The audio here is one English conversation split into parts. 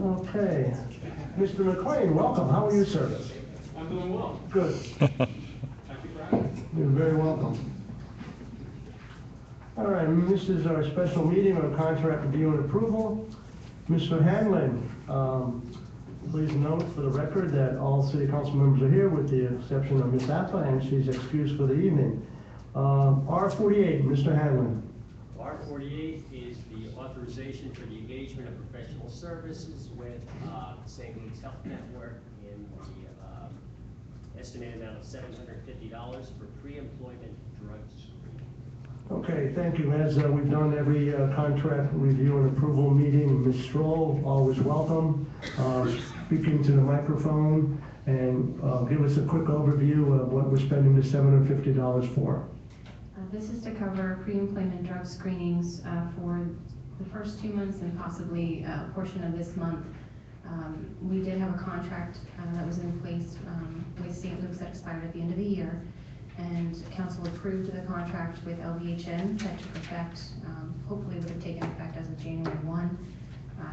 Okay. Mr. McLean, welcome. How are you, sir? I'm doing well. Good. Thank you for having me. You're very welcome. All right, this is our special meeting on contract review and approval. Mr. Hanlon, please note for the record that all city council members are here with the exception of Ms. Appa, and she's excused for the evening. R48, Mr. Hanlon. R48 is the authorization for the engagement of professional services with St. Luke's Health Network in the estimated amount of $750 for pre-employment drug screening. Okay, thank you. As we've done every contract review and approval meeting, Ms. Stroll, always welcome. Speaking to the microphone and give us a quick overview of what we're spending the $750 for. This is to cover pre-employment drug screenings for the first 2 months and possibly a portion of this month. We did have a contract that was in place with St. Luke's that expired at the end of the year, and council approved the contract with LVHN that took effect, hopefully would have taken effect as of January 1.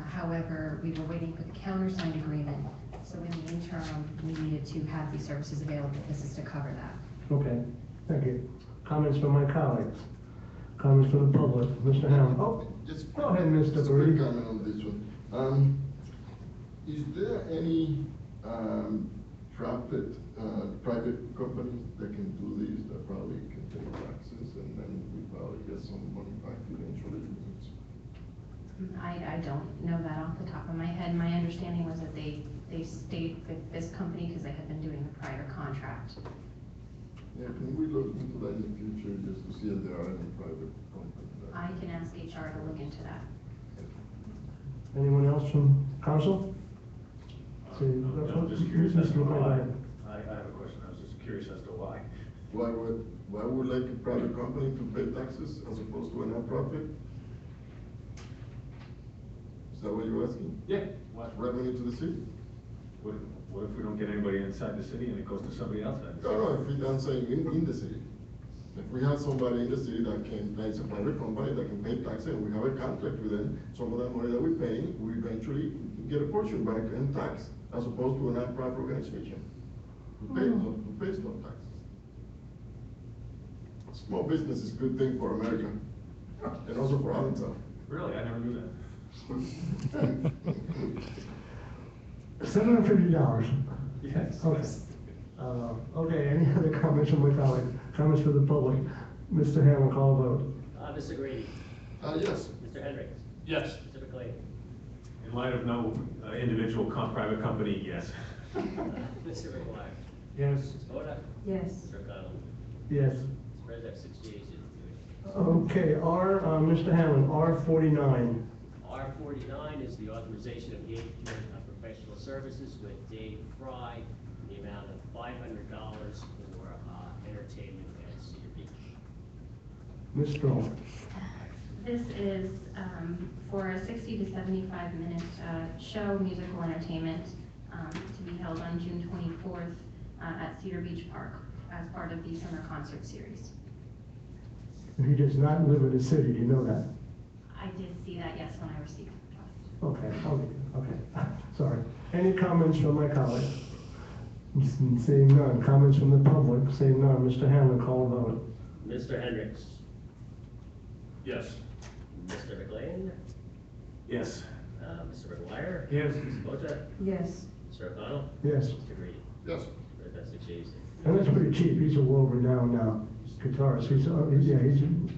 However, we were waiting for the countersigned agreement, so in the interim, we needed to have these services available. This is to cover that. Okay, thank you. Comments from my colleagues? Comments from the public? Mr. Hamlin? Oh, just go ahead, Mr. Just a Brady. quick comment on this one. Is there any private companies that can do this, that probably can pay taxes and then we probably get some money back eventually? I don't know that off the top of my head. My understanding was that they stayed with this company because they had been doing the prior contract. Yeah, can we look into that in the future just to see if there are any private companies? I can ask HR to look into that. Anyone else from council? I'm just curious as to why. I have a question. I was just curious as to why. Why would like a private company to pay taxes as opposed to a non-profit? Is that what you're asking? Yeah. What? Revenue to the city? What if we don't get anybody inside the city and it goes to somebody outside the city? No, if we don't say in the city. If we have somebody in the city that can, it's a private company that can pay taxes and we have a contract with them, some of that money that we're paying, we eventually get a portion back in tax, as opposed to a non-profit organization who pays no taxes. Small business is a good thing for America and also for Allentown. Really? I never knew that. $750. Yes. Okay. Okay, any other comments from my colleague? Comments from the public? Mr. Hamlin, call a vote. Mr. Grady. Yes. Mr. Hendricks. Yes. Mr. McLean. In light of no individual private company, yes. Mr. McGuire. Yes. Ms. Moda. Yes. Mr. O'Connell. Yes. Mr. President, 6 yeas. Okay, Mr. Hamlin, R49. R49 is the authorization of engagement of professional services with Dave Fry in the amount of $500 for entertainment at Cedar Beach. Ms. Stroll. This is for a 60 to 75 minute show, musical entertainment, to be held on June 24th at Cedar Beach Park as part of the summer concert series. He does not live in the city, do you know that? I did see that, yes, when I received the request. Okay. Sorry. Any comments from my colleagues? Seeing none. Comments from the public? Seeing none. Mr. Hamlin, call a vote. Mr. Hendricks. Yes. Mr. McLean. Yes. Mr. McGuire. Yes. Ms. Moda. Yes. Mr. O'Connell. Yes. Mr. Grady. Yes. That's 6 yeas. And that's pretty cheap. He's a world-renowned guitarist.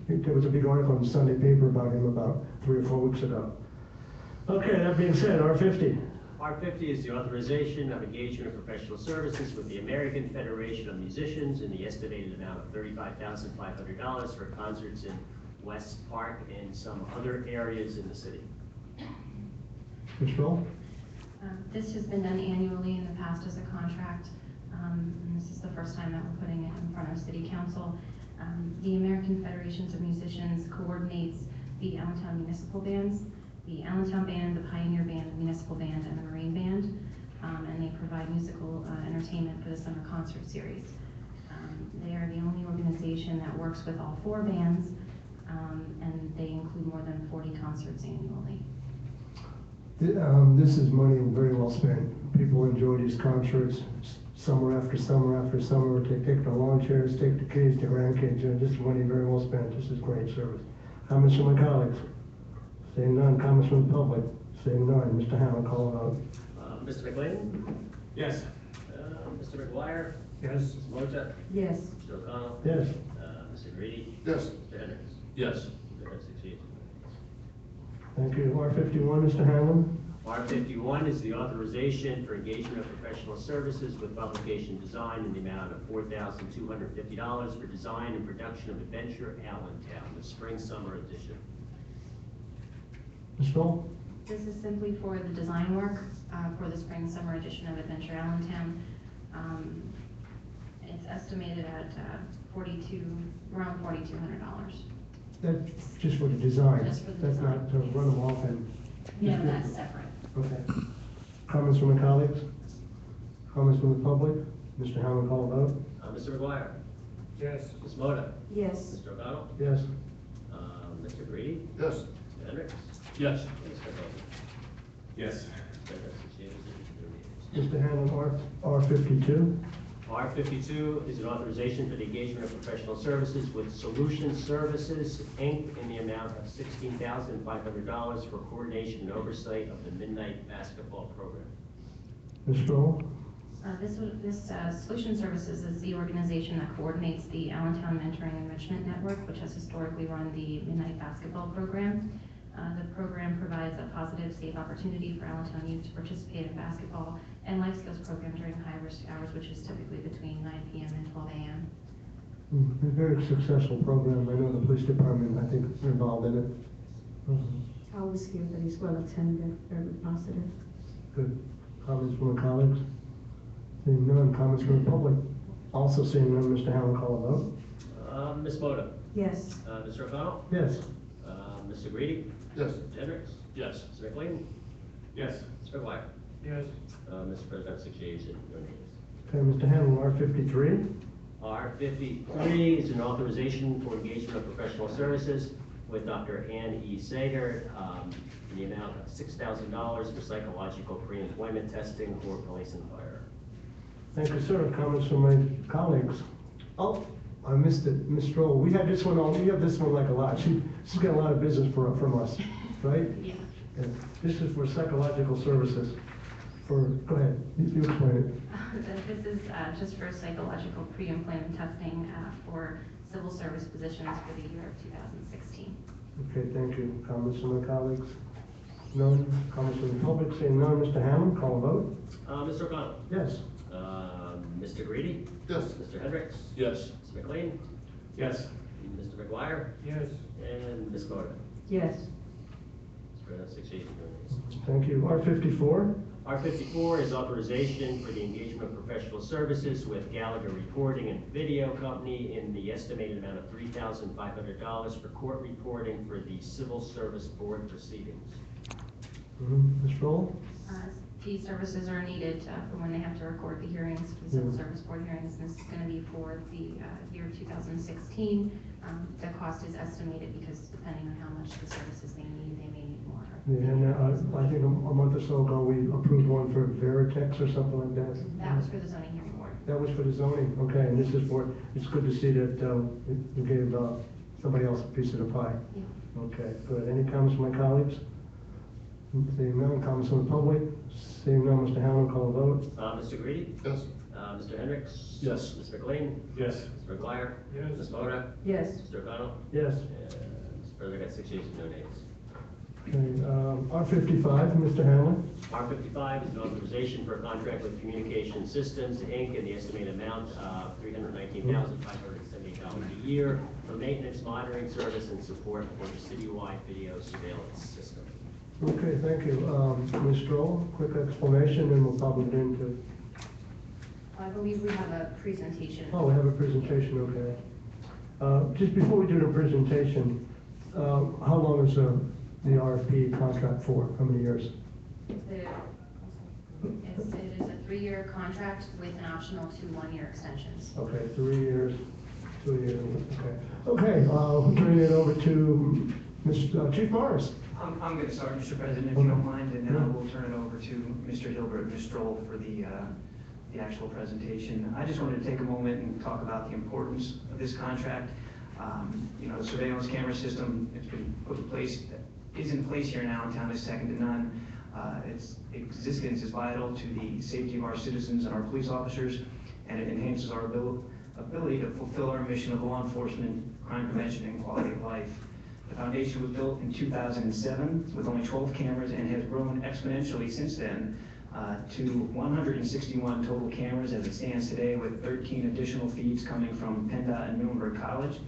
There was a big article in the Sunday paper about him about 3 or 4 weeks ago. Okay, that being said, R50. R50 is the authorization of engagement of professional services with the American Federation of Musicians in the estimated amount of $35,500 for concerts in West Park and some other areas in the city. Ms. Roll? This has been done annually in the past as a contract, and this is the first time that we're putting it in front of City Council. The American Federations of Musicians coordinates the Allentown Municipal Bands, the Allentown Band, the Pioneer Band, the Municipal Band, and the Marine Band, and they provide musical entertainment for the summer concert series. They are the only organization that works with all 4 bands, and they include more than 40 concerts annually. This is money very well spent. People enjoy these concerts summer after summer after summer. They take the lawn chairs, take the kids, the grandkids. This is money very well spent. This is great service. Comments from my colleagues? Seeing none. Comments from the public? Seeing none. Mr. Hamlin, call it out. Mr. McLean? Yes. Mr. McGuire? Yes. Ms. Moja? Yes. Mr. O'Connell? Yes. Mr. Grady? Yes. Mr. Hendricks? Yes. There are 6 yeas. Thank you. R51, Mr. Hamlin? R51 is the authorization for engagement of professional services with publication design in the amount of $4,250 for design and production of Adventure Allentown, the spring-summer edition. Ms. Knoll? This is simply for the design work for the spring-summer edition of Adventure Allentown. It's estimated at around $4,200. That's just for the design. Just for the That's design. not to run them off and. No, that's separate. Okay. Comments from my colleagues? Comments from the public? Mr. Hamlin, call a vote. Mr. McGuire? Yes. Ms. Moda? Yes. Mr. O'Connell? Yes. Mr. Grady? Yes. Mr. Hendricks? Yes. And Mr. O'Connell? Yes. There are 6 yeas and 2 nays. Mr. Hamlin, R52. R52 is an authorization for the engagement of professional services with Solution Services, Inc., in the amount of $16,500 for coordination and oversight of the Midnight Basketball Program. Ms. Knoll? This Solution Services is the organization that coordinates the Allentown Mentoring Enrichment Network, which has historically run the Midnight Basketball Program. The program provides a positive, safe opportunity for Allentown youth to participate in basketball and life skills program during high-risk hours, which is typically between 9 p.m. and 12 a.m. A very successful program. I know the police department, I think, is involved in it. I always hear that he's well attended, very positive. Good. Comments from the colleagues? Seeing none. Comments from the public? Also seeing none, Mr. Hamlin, call a vote. Ms. Moda? Yes. Mr. O'Connell? Yes. Mr. Grady? Yes. Mr. Hendricks? Yes. Mr. McLean? Yes. Mr. McGuire? Yes. Mr. President, 6 yeas and no nays. Okay, Mr. Hamlin, R53. R53 is an authorization for engagement of professional services with Dr. Ann E. Sager in the amount of $6,000 for psychological pre-employment testing for police and fire. Thank you, sir. Comments from my colleagues? Oh, I missed it. Ms. Stroll, we had this one on, we have this one like a lot. She's got a lot of business from us, right? Yeah. Yeah. This is for psychological services. Go ahead, you explain it. This is just for psychological pre-employment testing for civil service positions for the year of 2016. Okay, thank you. Comments from my colleagues? None. Comments from the public? Seeing none, Mr. Hammond, call a vote. Mr. O'Connell? Yes. Mr. Greedy? Yes. Mr. Hendricks? Yes. Mr. McLean? Yes. Mr. McGuire? Yes. And Ms. Moda? Yes. Spread out 6 yeas and no nays. Thank you. R54. R54 is authorization for the engagement of professional services with Gallagher Reporting and Video Company in the estimated amount of $3,500 for court reporting for the Civil Service Board proceedings. Ms. Roll? These services are needed for when they have to record the hearings for the Civil Service Board hearings. And this is going to be for the year 2016. The cost is estimated because depending on how much the services they may need more. Yeah, and I think a month or so ago, we approved one for Veritex or something like that. That was for the zoning hearing board. That was for the zoning, okay, and this is for, it's good to see that we gave somebody else a piece of the pie. Yeah. Okay, good. Any comments from my colleagues? Seeing none, comments from the public? Seeing none, Mr. Hamlin, call a vote. Mr. Greedy? Yes. Mr. Hendricks? Yes. Mr. McLean? Yes. Mr. McGuire? Yes. Ms. Moda? Yes. Mr. O'Connell? Yes. And Mr. President, I got 6 yeas and no nays. Okay, R55, Mr. Hamlin? R55 is an authorization for a contract with Communication Systems, Inc., in the estimated amount of $319,578 a year for maintenance, monitoring service, and support for the citywide video surveillance system. Okay, thank you. Ms. Stroll, quick explanation, and we'll probably get into. I believe we have a presentation. Oh, we have a presentation, okay. Just before we do the presentation, how long is the RFP contract for? How many years? It is a 3-year contract with an optional 2 1-year extensions. Okay, 3 years, 2 years, okay. Okay, we'll turn it over to Chief Morris. I'm going to start, Mr. President, if you don't mind, and then I will turn it over to Mr. Hilbert and Ms. Stroll for the actual presentation. I just wanted to take a moment and talk about the importance of this contract. You know, the surveillance camera system that's been put in place, is in place here in Allentown, is second to none. Its existence is vital to the safety of our citizens and our police officers, and it enhances our ability to fulfill our mission of law enforcement, crime prevention, and quality of life. The foundation was built in 2007 with only 12 cameras and has grown exponentially since then to 161 total cameras as it stands today, with 13 additional feeds coming from PennDOT and Muhlenberg College.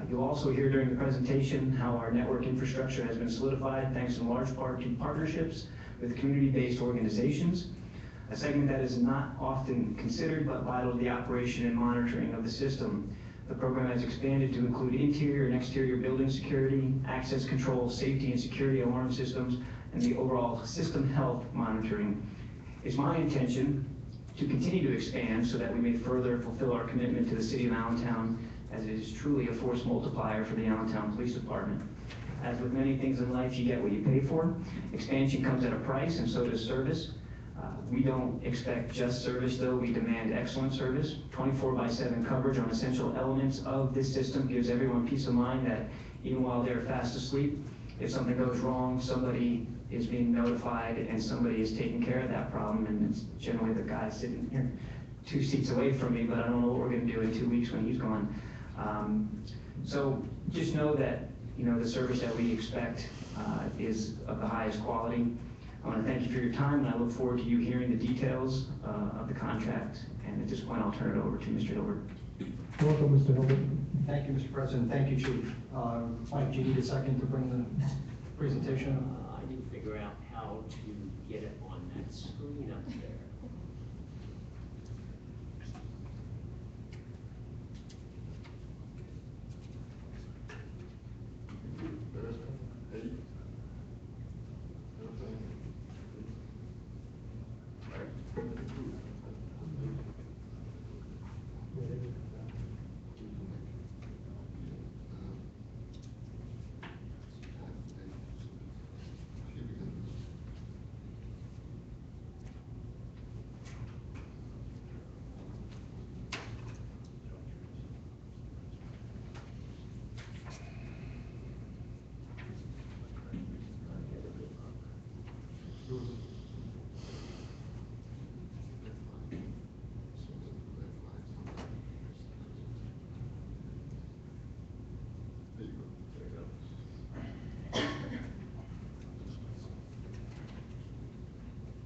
You'll also hear during the presentation how our network infrastructure has been solidified thanks in large part to partnerships with community-based organizations, a segment that is not often considered but vital to the operation and monitoring of the system. The program has expanded to include interior and exterior building security, access control, safety and security alarm systems, and the overall system health monitoring. It's my intention to continue to expand so that we may further fulfill our commitment to the City of Allentown, as it is truly a force multiplier for the Allentown Police Department. As with many things in life, you get what you pay for. Expansion comes at a price, and so does service. We don't expect just service, though. We demand excellent service. 24/7 coverage on essential elements of this system gives everyone peace of mind that even while they're fast asleep, if something goes wrong, somebody is being notified and somebody is taking care of that problem, and it's generally the guy sitting here 2 seats away from me, but I don't know what we're going to do in 2 weeks when he's gone. So just know that, you know, the service that we expect is of the highest quality. I want to thank you for your time, and I look forward to you hearing the details of the contract. And at this point, I'll turn it over to Mr. Hilbert. Welcome, Mr. Hilbert. Thank you, Mr. President. Thank you, Chief. Mike, do you need a second to bring the presentation up? I need to figure out how to get it on that screen up there.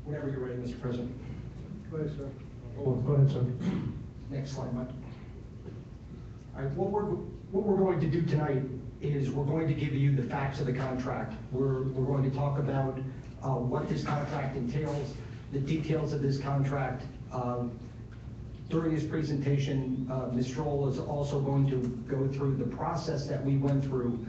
Whenever you're ready, Mr. President. Go ahead, sir. Oh, go ahead, sir. Next slide, Mike. All right, what we're going to do tonight is we're going to give you the facts of the contract. We're going to talk about what this contract entails, the details of this contract. During this presentation, Ms. Stroll is also going to go through the process that we went through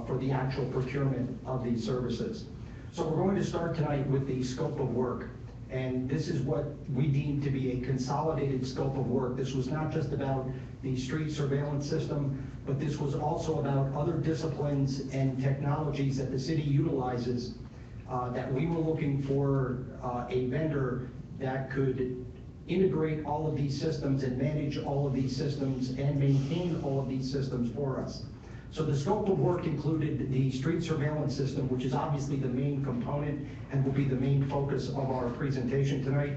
for the actual procurement of these services. So we're going to start tonight with the scope of work. And this is what we deem to be a consolidated scope of work. This was not just about the street surveillance system, but this was also about other disciplines and technologies that the city utilizes that we were looking for a vendor that could integrate all of these systems and manage all of these systems and maintain all of these systems for us. So the scope of work included the street surveillance system, which is obviously the main component and will be the main focus of our presentation tonight.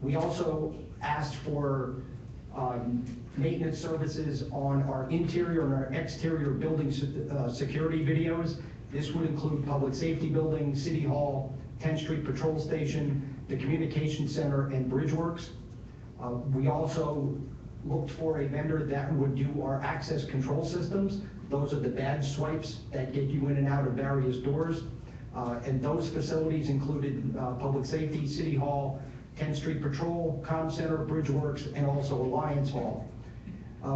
We also asked for maintenance services on our interior and our exterior building security videos. This would include public safety building, City Hall, 10th Street Patrol Station, the Communication Center, and Bridgeworks. We also looked for a vendor that would do our access control systems. Those are the badge swipes that get you in and out of various doors. And those facilities included public safety, City Hall, 10th Street Patrol, Com Center, Bridgeworks, and also Alliance Hall.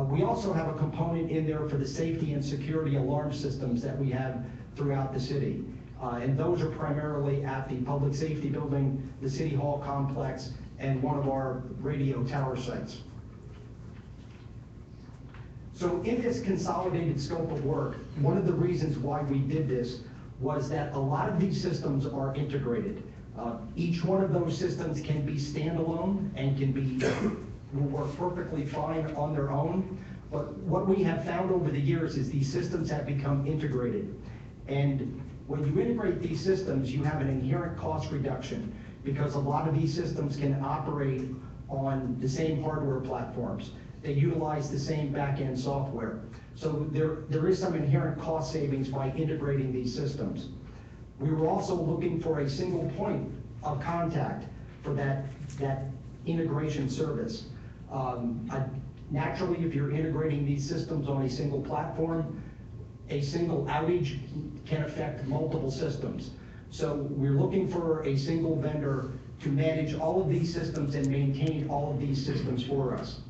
We also have a component in there for the safety and security alarm systems that we have throughout the city. And those are primarily at the public safety building, the City Hall complex, and one of our radio tower sites. So in this consolidated scope of work, one of the reasons why we did this was that a lot of these systems are integrated. Each one of those systems can be standalone and will work perfectly fine on their own. But what we have found over the years is these systems have become integrated. And when you integrate these systems, you have an inherent cost reduction because a lot of these systems can operate on the same hardware platforms. They utilize the same back-end software. So there is some inherent cost savings by integrating these systems. We were also looking for a single point of contact for that integration service. Naturally, if you're integrating these systems on a single platform, a single outage can affect multiple systems. So we're looking for a single vendor to manage all of these systems and maintain all of these systems for us.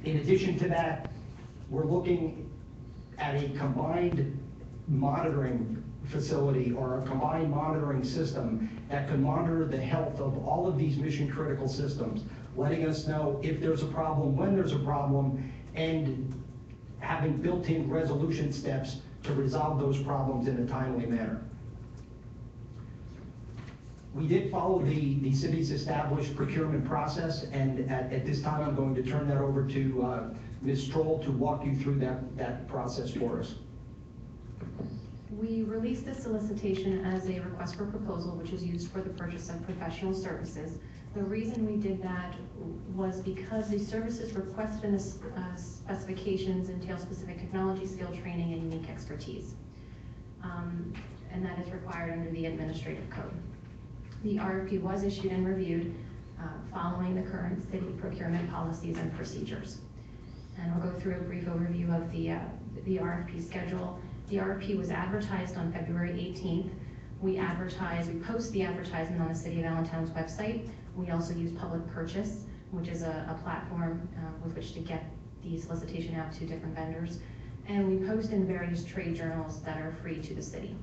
In addition to that, we're looking at a combined monitoring facility or a combined monitoring system that can monitor the health of all of these mission critical systems, letting us know if there's a problem, when there's a problem, and having built-in resolution steps to resolve those problems in a timely manner. We did follow the city's established procurement process, and at this time I'm going to turn that over to Ms. Stroll to walk you through that process for us. We released the solicitation as a request for proposal, which is used for the purchase of professional services. The reason we did that was because the services requested in the specifications entail specific technology, skill, training, and unique expertise. And that is required under the administrative code. The RFP was issued and reviewed following the current city procurement policies and procedures. And I'll go through a brief overview of the RFP schedule. The RFP was advertised on February 18th. We post the advertisement on the City of Allentown's website. We also use Public Purchase, which is a platform with which to get the solicitation out to different vendors. And we post in various trade journals that are free to the city.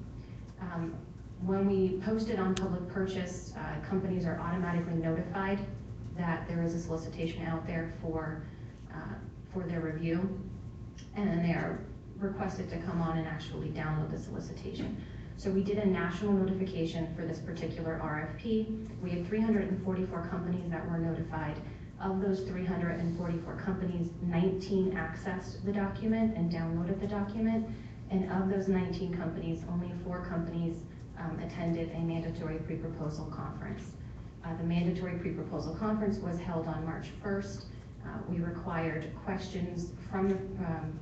When we post it on Public Purchase, companies are automatically notified that there is a solicitation out there for their review, and then they are requested to come on and actually download the solicitation. So we did a national notification for this particular RFP. We had 344 companies that were notified. Of those 344 companies, 19 accessed the document and downloaded the document. And of those 19 companies, only 4 companies attended a mandatory pre-proposal conference. The mandatory pre-proposal conference was held on March 1st. We required questions from the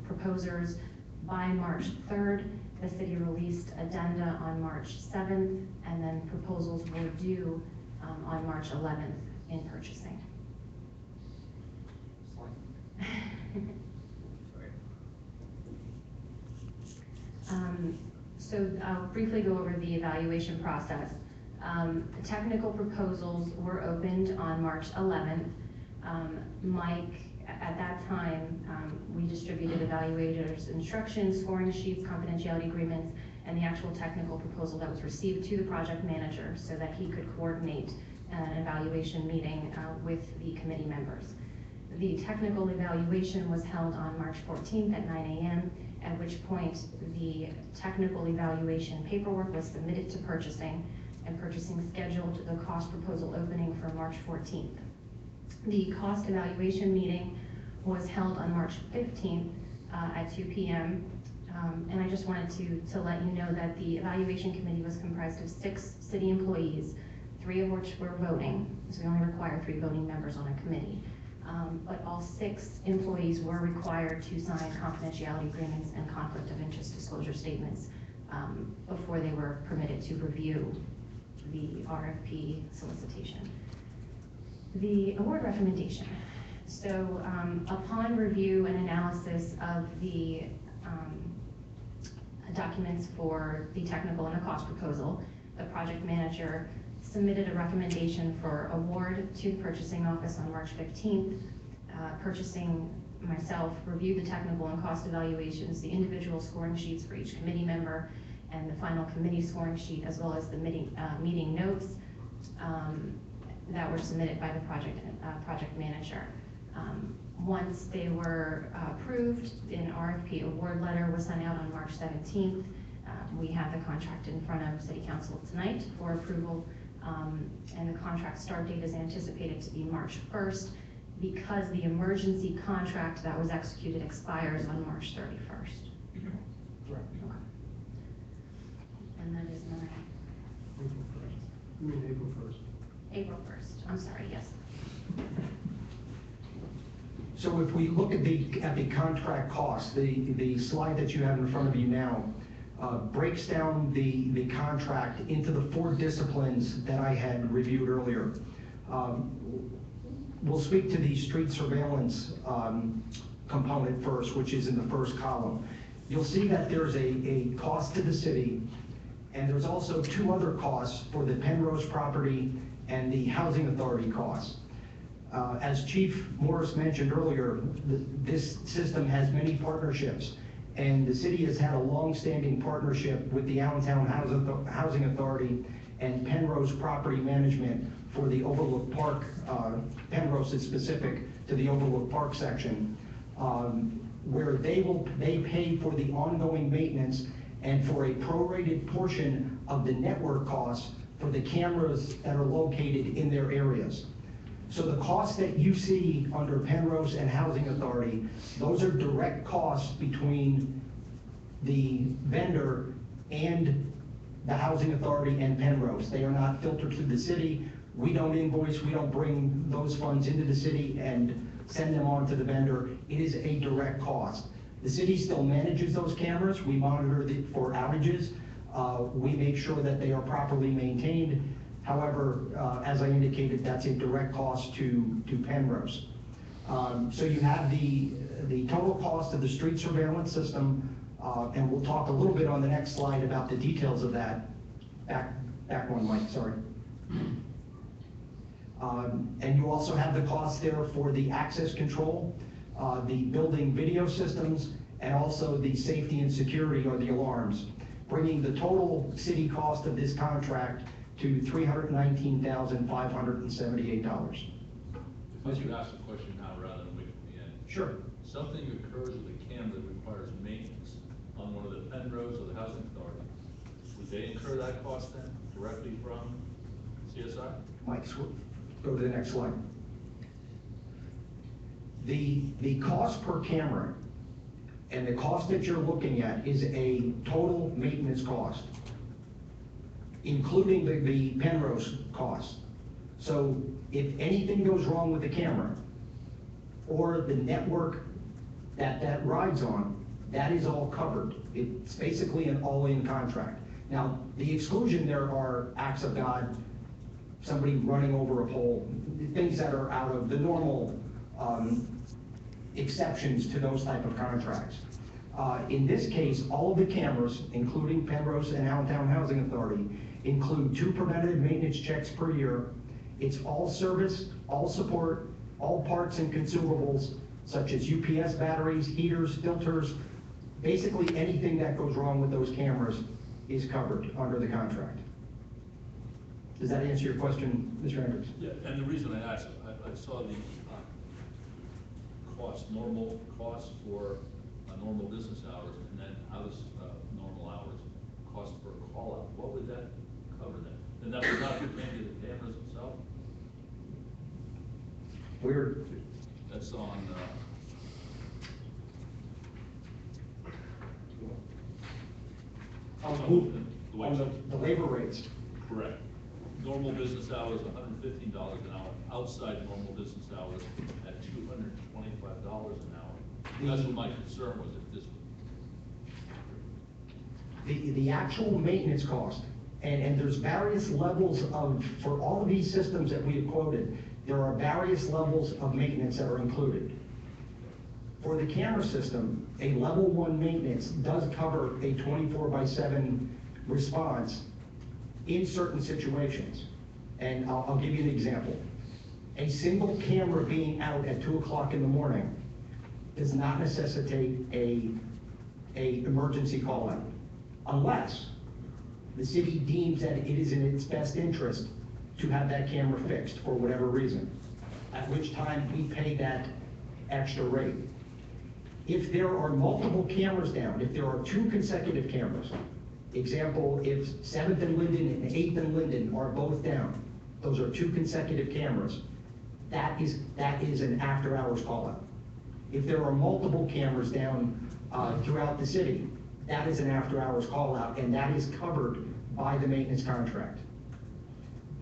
proposers by March 3rd. The city released addenda on March 7th, and then proposals were due on March 11th in purchasing. So I'll briefly go over the evaluation process. Technical proposals were opened on March 11th. Mike, at that time, we distributed evaluators' instructions, scoring sheets, confidentiality agreements, and the actual technical proposal that was received to the project manager so that he could coordinate an evaluation meeting with the committee members. The technical evaluation was held on March 14th at 9 a.m., at which point the technical evaluation paperwork was submitted to purchasing, and purchasing scheduled the cost proposal opening for March 14th. The cost evaluation meeting was held on March 15th at 2 p.m. And I just wanted to let you know that the evaluation committee was comprised of 6 city employees, 3 of which were voting, so we only require 3 voting members on a committee. But all 6 employees were required to sign confidentiality agreements and conflict of interest disclosure statements before they were permitted to review the RFP solicitation. The award recommendation. So upon review and analysis of the documents for the technical and the cost proposal, the project manager submitted a recommendation for award to the purchasing office on March 15th. Purchasing, myself, reviewed the technical and cost evaluations, the individual scoring sheets for each committee member, and the final committee scoring sheet, as well as the meeting notes that were submitted by the project manager. Once they were approved, an RFP award letter was sent out on March 17th. We have the contract in front of City Council tonight for approval, and the contract start date is anticipated to be March 1st because the emergency contract that was executed expires on March 31st. Right. Okay. And that is my April 1st. You mean April 1st? April 1st, I'm sorry, yes. So if we look at the contract cost, the slide that you have in front of you now breaks down the contract into the 4 disciplines that I had reviewed earlier. We'll speak to the street surveillance component first, which is in the first column. You'll see that there's a cost to the city, and there's also 2 other costs for the Penrose property and the housing authority costs. As Chief Morris mentioned earlier, this system has many partnerships, and the city has had a long-standing partnership with the Allentown Housing Authority and Penrose Property Management for the Overlook Park. Penrose is specific to the Overlook Park section, where they pay for the ongoing maintenance and for a prorated portion of the network costs for the cameras that are located in their areas. So the costs that you see under Penrose and Housing Authority, those are direct costs between the vendor and the Housing Authority and Penrose. They are not filtered through the city. We don't invoice, we don't bring those funds into the city and send them on to the vendor. It is a direct cost. The city still manages those cameras. We monitor for outages. We make sure that they are properly maintained. However, as I indicated, that's a direct cost to Penrose. So you have the total cost of the street surveillance system, and we'll talk a little bit on the next slide about the details of that. Back one, Mike, sorry. And you also have the cost there for the access control, the building video systems, and also the safety and security or the alarms, bringing the total city cost of this contract to $319,578. If I could ask a question now rather than wait for the end. Sure. Something occurs with a camera that requires maintenance on one of the Penrose or the Housing Authority. Would they incur that cost then directly from CSI? Mike, go to the next slide. The cost per camera and the cost that you're looking at is a total maintenance cost, including the Penrose cost. So if anything goes wrong with the camera or the network that rides on, that is all covered. It's basically an all-in contract. Now, the exclusion there are acts of God, somebody running over a pole, things that are out of the normal exceptions to those type of contracts. In this case, all of the cameras, including Penrose and Allentown Housing Authority, include 2 preventative maintenance checks per year. It's all service, all support, all parts and consumables, such as UPS batteries, heaters, filters. Basically, anything that goes wrong with those cameras is covered under the contract. Does that answer your question, Mr. Hendricks? Yeah, and the reason I asked, I saw the normal cost for normal business hours, and then out of normal hours, cost per call out. What would that cover then? And that would not pertain to the cameras itself? We're That's on, the labor rates. correct. Normal business hours, $115 an hour. Outside normal business hours at $225 an hour. That's what my concern was, if this. The actual maintenance cost, and there's various levels of, for all of these systems that we have quoted, there are various levels of maintenance that are included. For the camera system, a level 1 maintenance does cover a 24/7 response in certain situations. And I'll give you an example. A single camera being out at 2 o'clock in the morning does not necessitate a emergency call out, unless the city deems that it is in its best interest to have that camera fixed for whatever reason, at which time we pay that extra rate. If there are multiple cameras down, if there are 2 consecutive cameras Example, if 7th and Linden and 8th and Linden are both down, those are 2 consecutive cameras, that is an after-hours call-out. If there are multiple cameras down throughout the city, that is an after-hours call-out, and that is covered by the maintenance contract.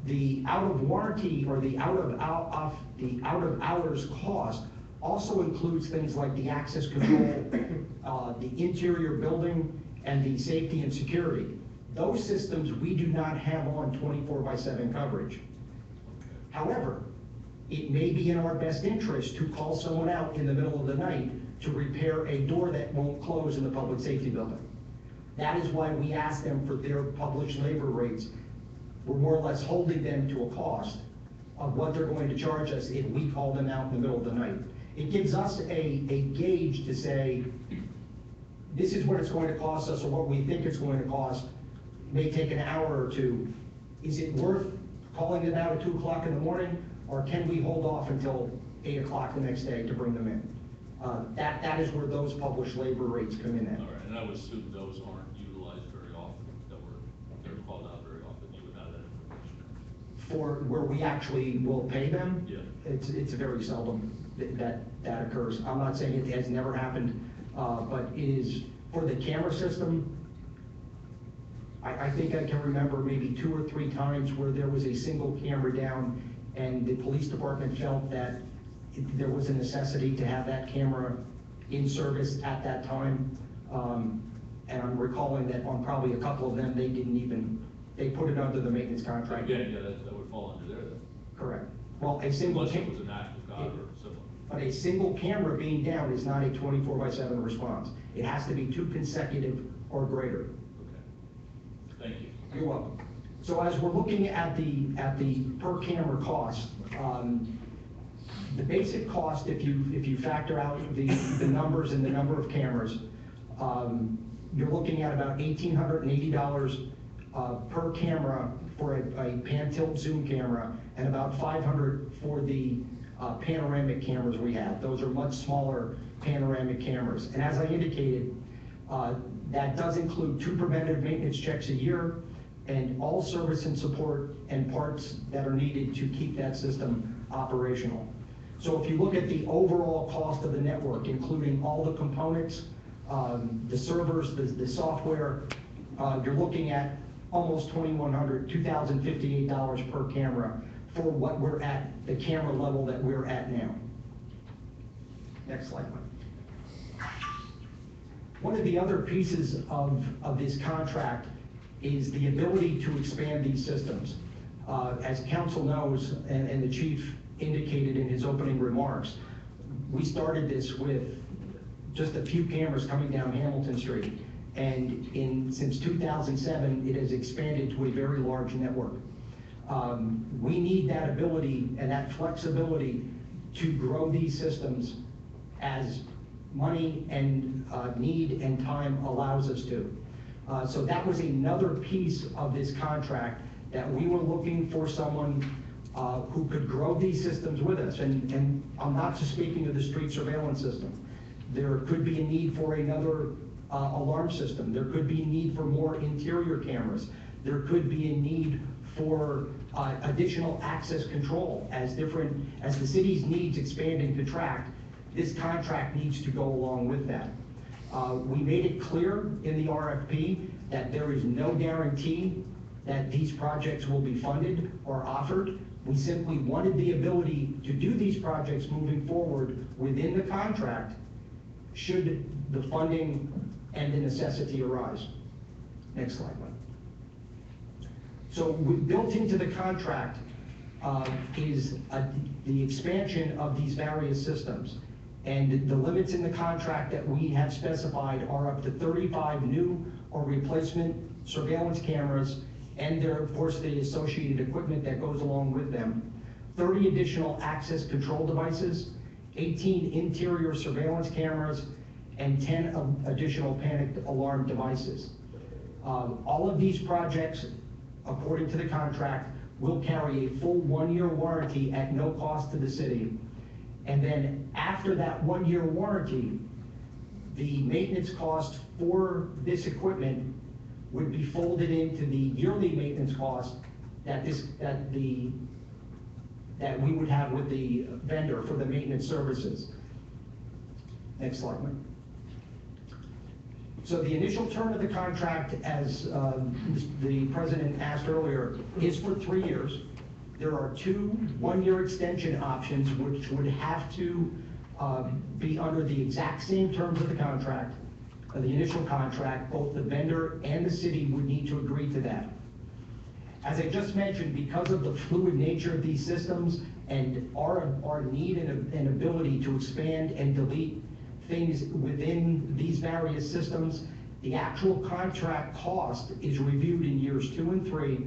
The out-of-warranty or the out-of-hours cost also includes things like the access control, the interior building, and the safety and security. Those systems we do not have on 24/7 coverage. However, it may be in our best interest to call someone out in the middle of the night to repair a door that won't close in the public safety building. That is why we ask them for their published labor rates. We're more or less holding them to a cost of what they're going to charge us if we call them out in the middle of the night. It gives us a gauge to say, this is what it's going to cost us, or what we think it's going to cost. It may take an hour or two. Is it worth calling them out at 2 o'clock in the morning, or can we hold off until 8 o'clock the next day to bring them in? That is where those published labor rates come in at. All right, and I would assume those aren't utilized very often, they're called out very often, you would have that information. For where we actually will pay them? Yeah. It's very seldom that occurs. I'm not saying it has never happened, but it is, for the camera system, I think I can remember maybe 2 or 3 times where there was a single camera down and the police department felt that there was a necessity to have that camera in service at that time. And I'm recalling that on probably a couple of them, they put it under the maintenance contract. Again, yeah, that would fall under there then. Correct. Well, a single Unless it was an act of God or similar. But a single camera being down is not a 24/7 response. It has to be 2 consecutive or greater. Okay. Thank you. You're welcome. So as we're looking at the per camera cost, the basic cost, if you factor out the numbers and the number of cameras, you're looking at about $1,880 per camera for a pan-tilt zoom camera, and about $500 for the panoramic cameras we have. Those are much smaller panoramic cameras. And as I indicated, that does include 2 preventative maintenance checks a year, and all service and support and parts that are needed to keep that system operational. So if you look at the overall cost of the network, including all the components, the servers, the software, you're looking at almost $2,100, $2,058 per camera for what we're at, the camera level that we're at now. Next slide, Mike. One of the other pieces of this contract is the ability to expand these systems. As council knows, and the chief indicated in his opening remarks, we started this with just a few cameras coming down Hamilton Street. And since 2007, it has expanded to a very large network. We need that ability and that flexibility to grow these systems as money and need and time allows us to. So that was another piece of this contract, that we were looking for someone who could grow these systems with us. And I'm not just speaking of the street surveillance system. There could be a need for another alarm system. There could be a need for more interior cameras. There could be a need for additional access control. As the city's needs expand and contract, this contract needs to go along with that. We made it clear in the RFP that there is no guarantee that these projects will be funded or offered. We simply wanted the ability to do these projects moving forward within the contract should the funding and the necessity arise. Next slide, Mike. So built into the contract is the expansion of these various systems. And the limits in the contract that we have specified are up to 35 new or replacement surveillance cameras, and there, of course, the associated equipment that goes along with them, 30 additional access control devices, 18 interior surveillance cameras, and 10 additional panic alarm devices. All of these projects, according to the contract, will carry a full 1-year warranty at no cost to the city. And then after that 1-year warranty, the maintenance cost for this equipment would be folded into the yearly maintenance cost that we would have with the vendor for the maintenance services. Next slide, Mike. So the initial term of the contract, as the president asked earlier, is for 3 years. There are 2 one-year extension options, which would have to be under the exact same terms of the contract, the initial contract. Both the vendor and the city would need to agree to that. As I just mentioned, because of the fluid nature of these systems and our need and ability to expand and delete things within these various systems, the actual contract cost is reviewed in years 2 and 3,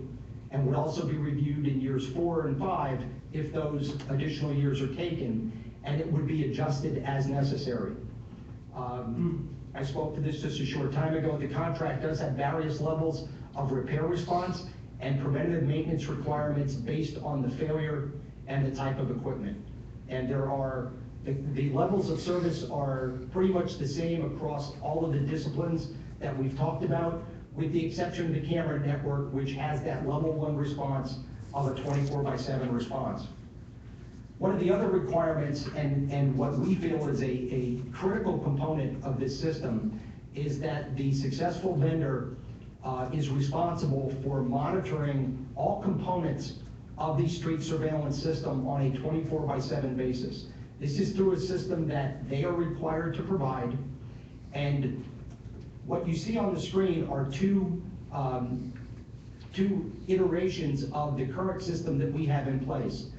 and would also be reviewed in years 4 and 5 if those additional years are taken, and it would be adjusted as necessary. I spoke to this just a short time ago. The contract does have various levels of repair response and preventative maintenance requirements based on the failure and the type of equipment. And the levels of service are pretty much the same across all of the disciplines that we've talked about, with the exception of the camera network, which has that level 1 response of a 24/7 response. One of the other requirements, and what we feel is a critical component of this system, is that the successful vendor is responsible for monitoring all components of the street surveillance system on a 24/7 basis. This is through a system that they are required to provide, and what you see on the screen are two iterations of the current system that we have in place.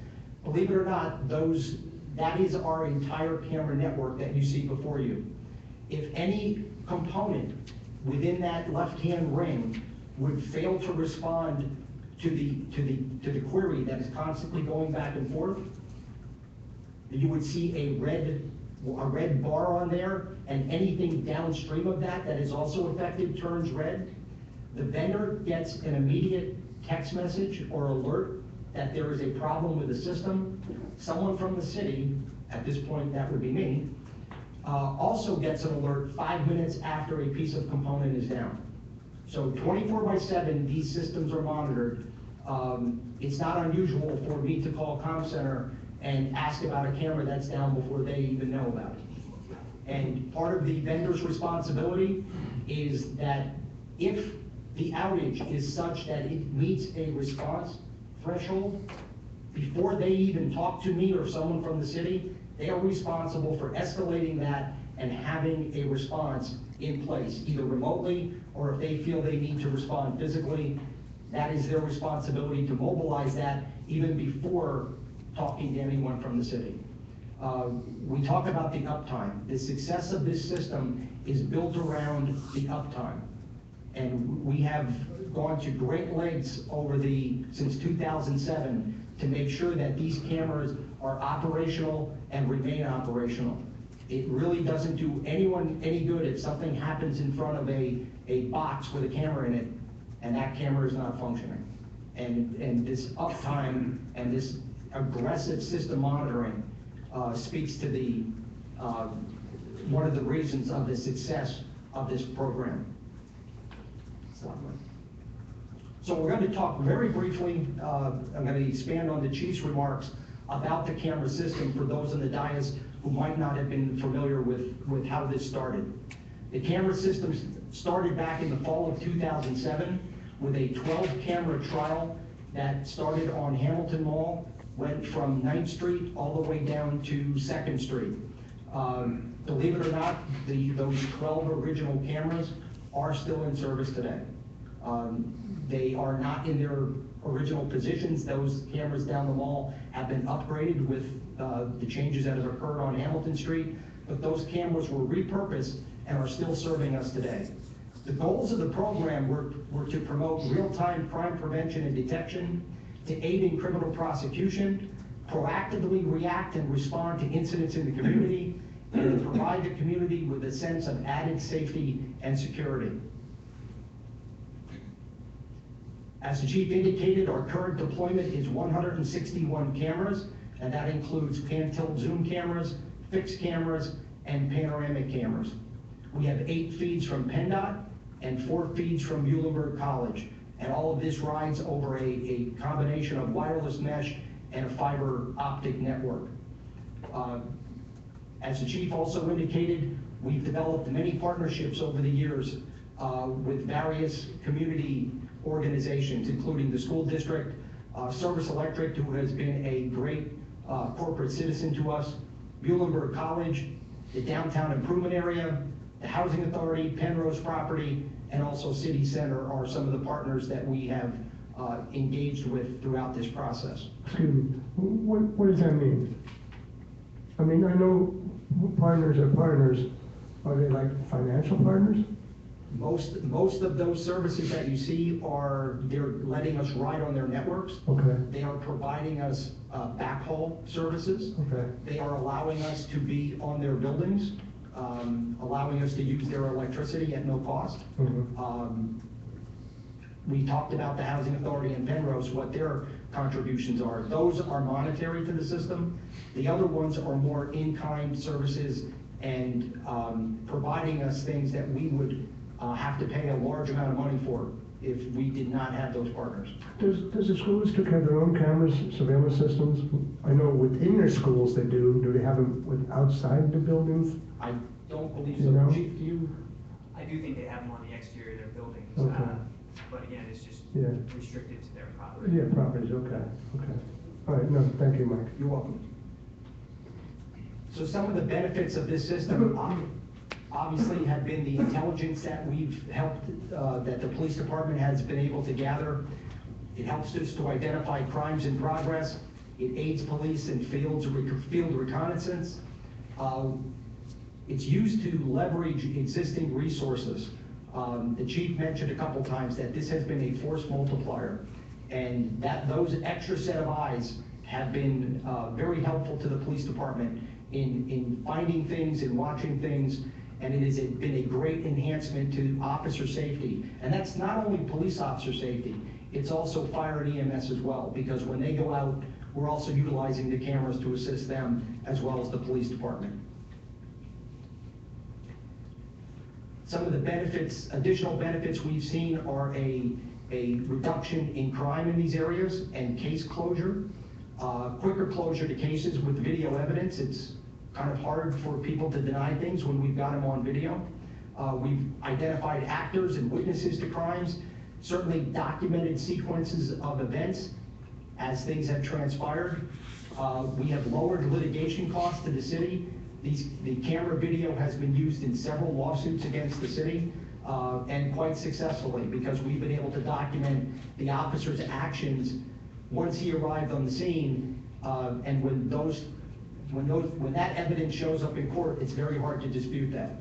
Believe it or not, that is our entire camera network that you see before you. If any component within that left-hand ring would fail to respond to the query that is constantly going back and forth, you would see a red bar on there, and anything downstream of that is also affected turns red. The vendor gets an immediate text message or alert that there is a problem with the system. Someone from the city, at this point that would be me, also gets an alert 5 minutes after a piece of component is down. So 24/7, these systems are monitored. It's not unusual for me to call comm center and ask about a camera that's down before they even know about it. And part of the vendor's responsibility is that if the outage is such that it meets a response threshold, before they even talk to me or someone from the city, they are responsible for escalating that and having a response in place, either remotely or if they feel they need to respond physically. That is their responsibility to mobilize that even before talking to anyone from the city. We talk about the uptime. The success of this system is built around the uptime. And we have gone to great lengths since 2007 to make sure that these cameras are operational and remain operational. It really doesn't do anyone any good if something happens in front of a box with a camera in it and that camera is not functioning. And this uptime and this aggressive system monitoring speaks to one of the reasons of the success of this program. So we're going to talk very briefly, I'm going to expand on the chief's remarks about the camera system for those in the dais who might not have been familiar with how this started. The camera system started back in the fall of 2007 with a 12-camera trial that started on Hamilton Mall, went from 9th Street all the way down to 2nd Street. Believe it or not, those 12 original cameras are still in service today. They are not in their original positions. Those cameras down the mall have been upgraded with the changes that have occurred on Hamilton Street, but those cameras were repurposed and are still serving us today. The goals of the program were to promote real-time crime prevention and detection, to aid in criminal prosecution, proactively react and respond to incidents in the community, and to provide the community with a sense of added safety and security. As the chief indicated, our current deployment is 161 cameras, and that includes pan-tilt zoom cameras, fixed cameras, and panoramic cameras. We have 8 feeds from PennDOT, and 4 feeds from Muhlenberg College. And all of this rides over a combination of wireless mesh and a fiber optic network. As the chief also indicated, we've developed many partnerships over the years with various community organizations, including the school district, Service Electric, who has been a great corporate citizen to us, Muhlenberg College, the Downtown Improvement Area, the Housing Authority, Penrose Property, and also City Center are some of the partners that we have engaged with throughout this process. Excuse me, what does that mean? I mean, I know partners are partners. Are they like financial partners? Most of those services that you see they're letting us ride on their networks. Okay. They are providing us backhaul services. Okay. They are allowing us to be on their buildings, allowing us to use their electricity at no cost. Mm-hmm. We talked about the Housing Authority in Penrose, what their contributions are. Those are monetary to the system. The other ones are more in-kind services and providing us things that we would have to pay a large amount of money for if we did not have those partners. Does the school district have their own cameras, surveillance systems? I know within their schools they do. Do they have them outside the buildings? I don't believe You so. know? Chief, do you? I do think they have them on the exterior of their buildings, Okay. but again, it's just Yeah. restricted to their property. Yeah, properties, okay. All right, no, thank you, Mike. You're welcome. So some of the benefits of this system obviously have been the intelligence that we've helped, that the police department has been able to gather. It helps us to identify crimes in progress. It aids police in field reconnaissance. It's used to leverage existing resources. The chief mentioned a couple times that this has been a force multiplier, and that those extra set of eyes have been very helpful to the police department in finding things and watching things, and it has been a great enhancement to officer safety. And that's not only police officer safety, it's also fire and EMS as well, because when they go out, we're also utilizing the cameras to assist them as well as the police department. Some of the benefits, additional benefits we've seen are a reduction in crime in these areas and case closure, quicker closure to cases with video evidence. It's kind of hard for people to deny things when we've got them on video. We've identified actors and witnesses to crimes, certainly documented sequences of events as things have transpired. We have lowered litigation costs to the city. The camera video has been used in several lawsuits against the city, and quite successfully, because we've been able to document the officer's actions once he arrived on the scene, and when that evidence shows up in court, it's very hard to dispute that.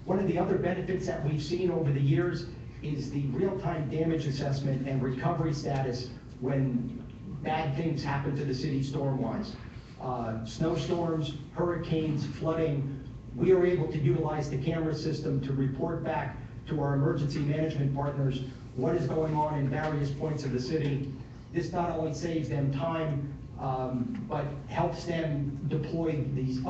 One of the other benefits that we've seen over the years is the real-time damage assessment and recovery status when bad things happen to the city storm-wise. Snowstorms, hurricanes, flooding, we are able to utilize the camera system to report back to our emergency management partners what is going on in various points of the city. This not only saves them time, but helps them deploy these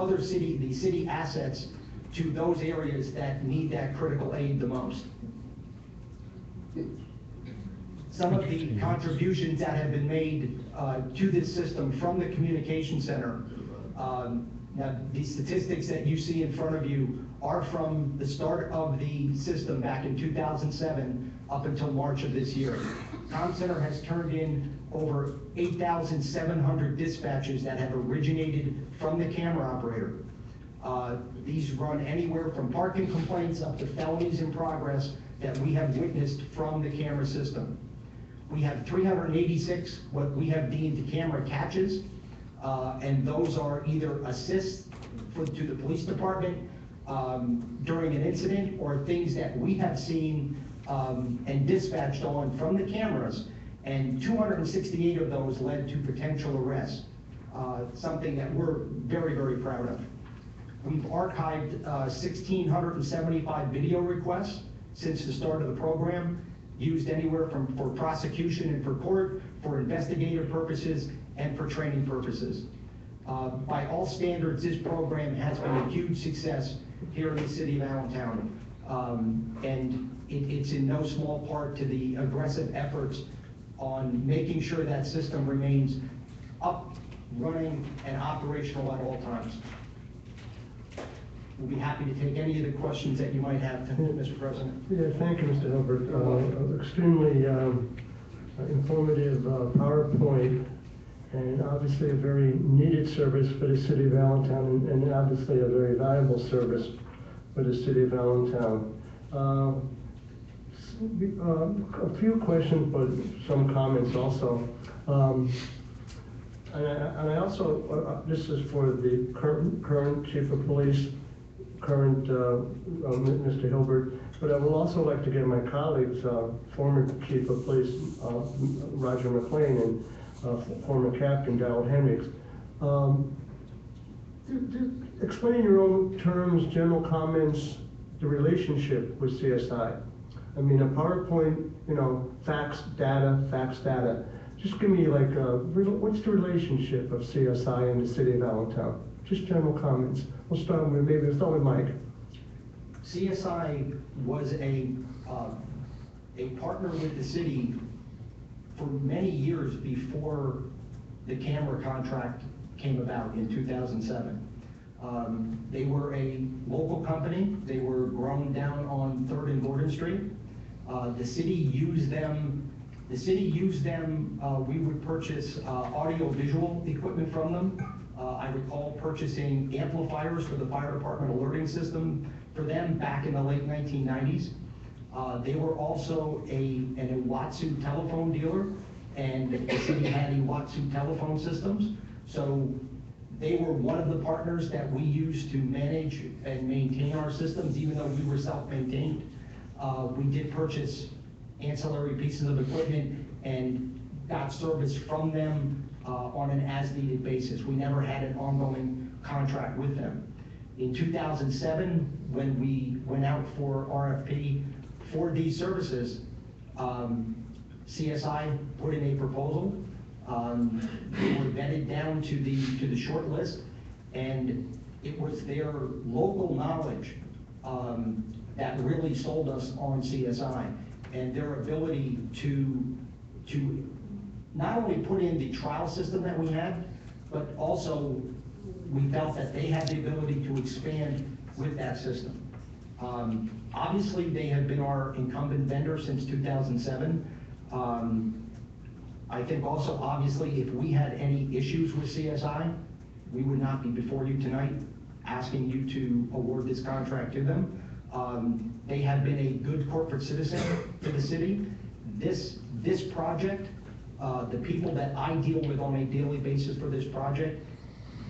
city assets to those areas that need that critical aid the most. Some of the contributions that have been made to this system from the communication center, now the statistics that you see in front of you are from the start of the system back in 2007 up until March of this year. ComCenter has turned in over 8,700 dispatches that have originated from the camera operator. These run anywhere from parking complaints up to felonies in progress that we have witnessed from the camera system. We have 386 what we have deemed camera catches, and those are either assists to the police department during an incident, or things that we have seen and dispatched on from the cameras, and 268 of those led to potential arrests, something that we're very, very proud of. We've archived 1,675 video requests since the start of the program, used anywhere from for prosecution and for court, for investigative purposes, and for training purposes. By all standards, this program has been a huge success here in the city of Allentown. And it's in no small part to the aggressive efforts on making sure that system remains up, running, and operational at all times. We'll be happy to take any of the questions that you might have, Mr. President. Yeah, thank you, Mr. Hilbert. Extremely informative PowerPoint, and obviously a very needed service for the city of Allentown, and obviously a very valuable service for the city of Allentown. A few questions, but some comments also. And I also, this is for the current chief of police, Mr. Hilbert, but I would also like to get my colleagues, former chief of police, Roger McLean, and former captain, Darrell Henricks. Explain in your own terms, general comments, the relationship with CSI. I mean, a PowerPoint, facts, data. Just give me like, what's the relationship of CSI and the city of Allentown? Just general comments. We'll start with Mike. CSI was a partner with the city for many years before the camera contract came about in 2007. They were a local company. They were grown down on 3rd and Gordon Street. The city used them. We would purchase audio-visual equipment from them. I recall purchasing amplifiers for the fire department alerting system for them back in the late 1990s. They were also a Watsu telephone dealer, and the city had Watsu telephone systems. So they were one of the partners that we used to manage and maintain our systems, even though we were self-maintained. We did purchase ancillary pieces of equipment and got service from them on an as-needed basis. We never had an ongoing contract with them. In 2007, when we went out for RFP for these services, CSI put in a proposal. They were vetted down to the short list, and it was their local knowledge that really sold us on CSI, and their ability to not only put in the trial system that we had, but also we felt that they had the ability to expand with that system. Obviously, they have been our incumbent vendor since 2007. I think also, obviously, if we had any issues with CSI, we would not be before you tonight asking you to award this contract to them. They have been a good corporate citizen to the city. This project, the people that I deal with on a daily basis for this project,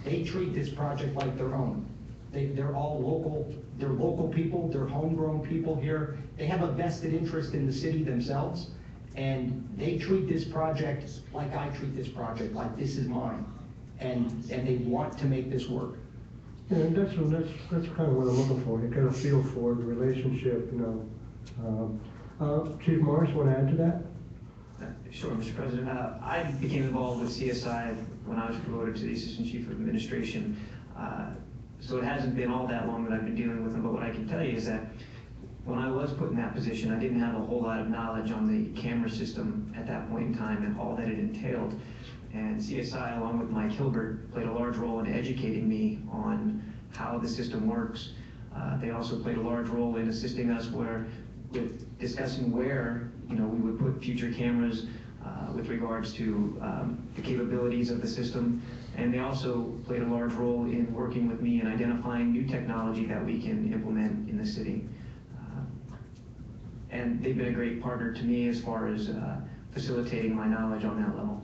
they treat this project like their own. They're all local. They're local people. They're homegrown people here. They have a vested interest in the city themselves, and they treat this project like I treat this project, like this is mine, and they want to make this work. Yeah, and that's kind of what I'm looking for. You get a feel for the relationship, Chief Morris, want to add to that? Sure, Mr. President. I became involved with CSI when I was promoted to the Assistant Chief of Administration. So it hasn't been all that long that I've been dealing with them, but what I can tell you is that when I was put in that position, I didn't have a whole lot of knowledge on the camera system at that point in time and all that it entailed. And CSI, along with Mike Hilbert, played a large role in educating me on how the system works. They also played a large role in assisting us with discussing where we would put future cameras with regards to the capabilities of the system. And they also played a large role in working with me in identifying new technology that we can implement in the city. And they've been a great partner to me as far as facilitating my knowledge on that level.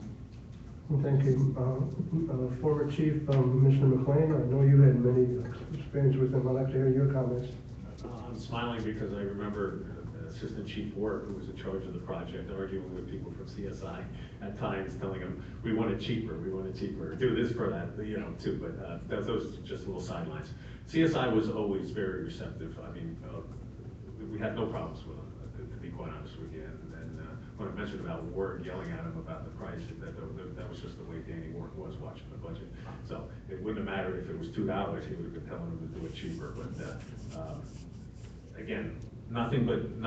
Thank you. Former Chief, Mr. McLean, I know you had many experience with them. I'd like to hear your comments. I'm smiling because I remember Assistant Chief Work, who was in charge of the project, arguing with people from CSI at times, telling them, we want it cheaper, do this for that, too, but those are just little sidelines. CSI was always very receptive. I mean, we had no problems with them, to be quite honest with you, and when I mentioned about Ward yelling at him about the price, that was just the way Danny Ward was watching the budget. So it wouldn't have mattered if it was $2, he would have been telling him to do it cheaper, but, again, nothing but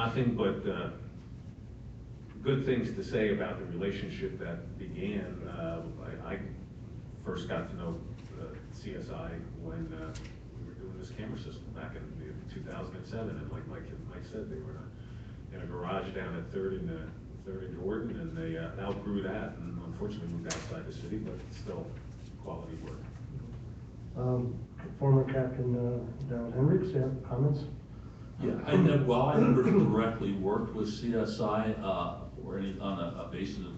good things to say about the relationship that began. I first got to know CSI when we were doing this camera system back in 2007, and like Mike said, they were in a garage down at Third and Jordan, and they outgrew that, and unfortunately moved outside the city, but still quality work. Former Captain Darrell Hendricks, you have comments? Yeah, I never directly worked with CSI, or any, on a basis of,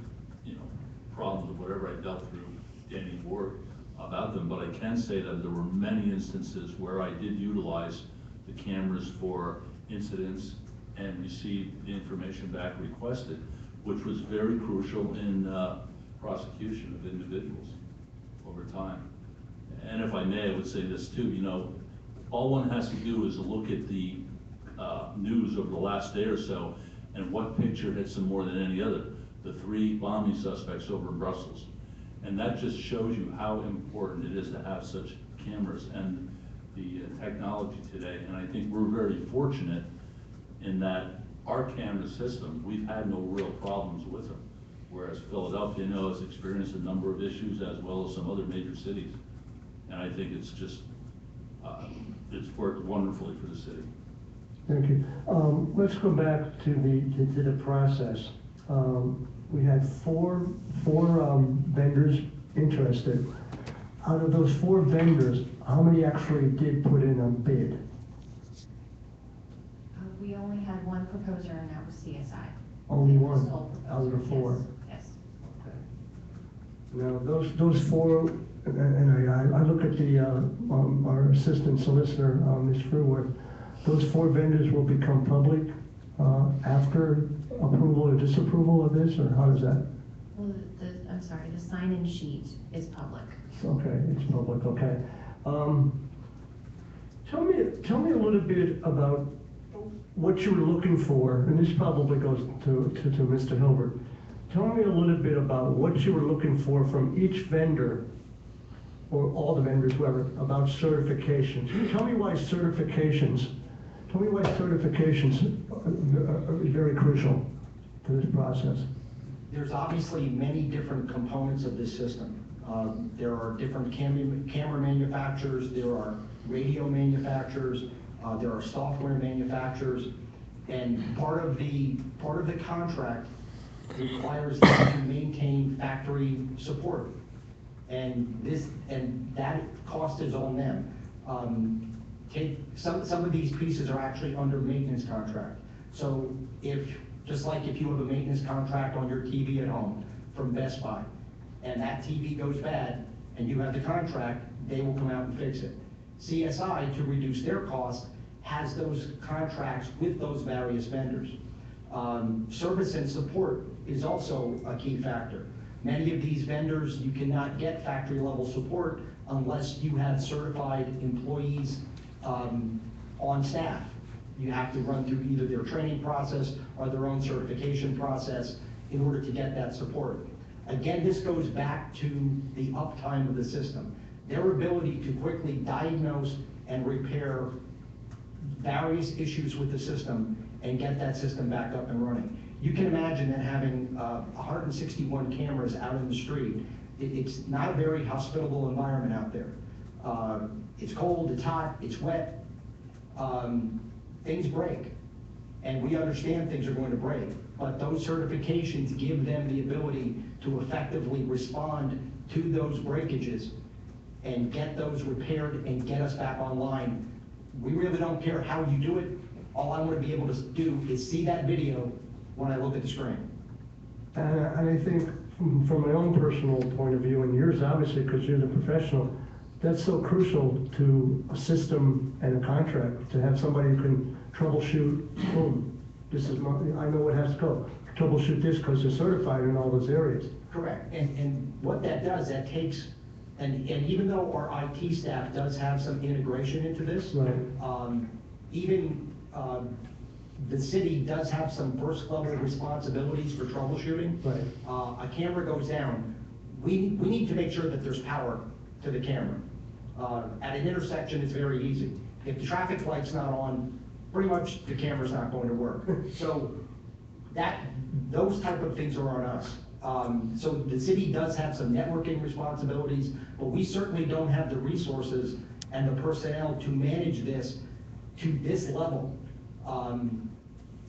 problems or whatever. I dealt through Danny Ward about them, but I can say that there were many instances where I did utilize the cameras for incidents and received the information back requested, which was very crucial in prosecution of individuals over time. And if I may, I would say this too, all one has to do is look at the news over the last day or so, and what picture hits them more than any other: the 3 bombing suspects over in Brussels. And that just shows you how important it is to have such cameras and the technology today. And I think we're very fortunate in that our camera system, we've had no real problems with them, whereas Philadelphia has experienced a number of issues, as well as some other major cities. And I think it's just, it's worked wonderfully for the city. Thank you. Let's go back to the process. We had four vendors interested. Out of those 4 vendors, how many actually did put in a bid? We only had one proposer, and that was CSI. Only They were one sole out of the proposer, 4? Yes. Okay. Now, those 4, and I look at our assistant solicitor, Ms. Fruworth, those 4 vendors will become public after approval or disapproval of this, or how does that? Well, I'm sorry, the sign-in sheet is public. Okay, it's public, okay. Tell me a little bit about what you were looking for, and this probably goes to Mr. Hilbert. Tell me a little bit about what you were looking for from each vendor, or all the vendors, whoever, about certifications. Tell me why certifications are very crucial to this process. There's obviously many different components of this system. There are different camera manufacturers, there are radio manufacturers, there are software manufacturers, and part of the contract requires them to maintain factory support, and that cost is on them. Some of these pieces are actually under maintenance contract. So just like if you have a maintenance contract on your TV at home from Best Buy, and that TV goes bad, and you have the contract, they will come out and fix it. CSI, to reduce their costs, has those contracts with those various vendors. Service and support is also a key factor. Many of these vendors, you cannot get factory level support unless you have certified employees on staff. You have to run through either their training process or their own certification process in order to get that support. Again, this goes back to the uptime of the system. Their ability to quickly diagnose and repair various issues with the system and get that system back up and running. You can imagine that having 161 cameras out in the street, it's not a very hospitable environment out there. It's cold, it's hot, it's wet, things break. And we understand things are going to break, but those certifications give them the ability to effectively respond to those breakages and get those repaired and get us back online. We really don't care how you do it. All I want to be able to do is see that video when I look at the screen. And I think from my own personal point of view, and yours obviously because you're the professional, that's so crucial to a system and a contract, to have somebody who can troubleshoot, boom, this is I know what has to go. Troubleshoot this because they're certified in all those areas. Correct, and what that does, that takes, and even though our IT staff does have some integration into this, Right. even the city does have some first level responsibilities for troubleshooting. Right. A camera goes down, we need to make sure that there's power to the camera. At an intersection, it's very easy. If the traffic light's not on, pretty much the camera's not going to work. So those type of things are on us. So the city does have some networking responsibilities, but we certainly don't have the resources and the personnel to manage this to this level.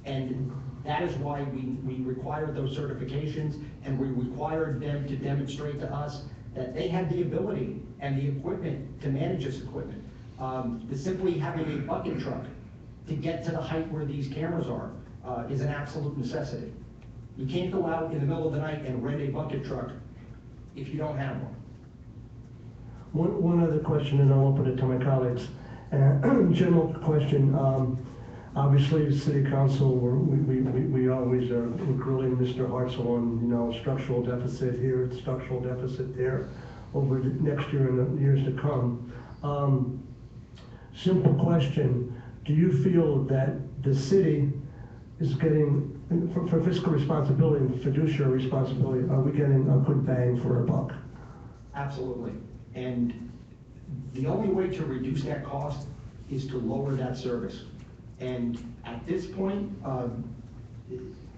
And that is why we required those certifications, and we required them to demonstrate to us that they had the ability and the equipment to manage this equipment. Simply having a bucket truck to get to the height where these cameras are is an absolute necessity. You can't go out in the middle of the night and rent a bucket truck if you don't have one. One other question, and I'll open it to my colleagues. General question. Obviously, the city council, we always are grilling Mr. Hartzell on, structural deficit here, structural deficit there, over the next year and the years to come. Simple question: do you feel that the city is getting, for fiscal responsibility and fiduciary responsibility, are we getting a good bang for a buck? Absolutely. And the only way to reduce that cost is to lower that service. And at this point,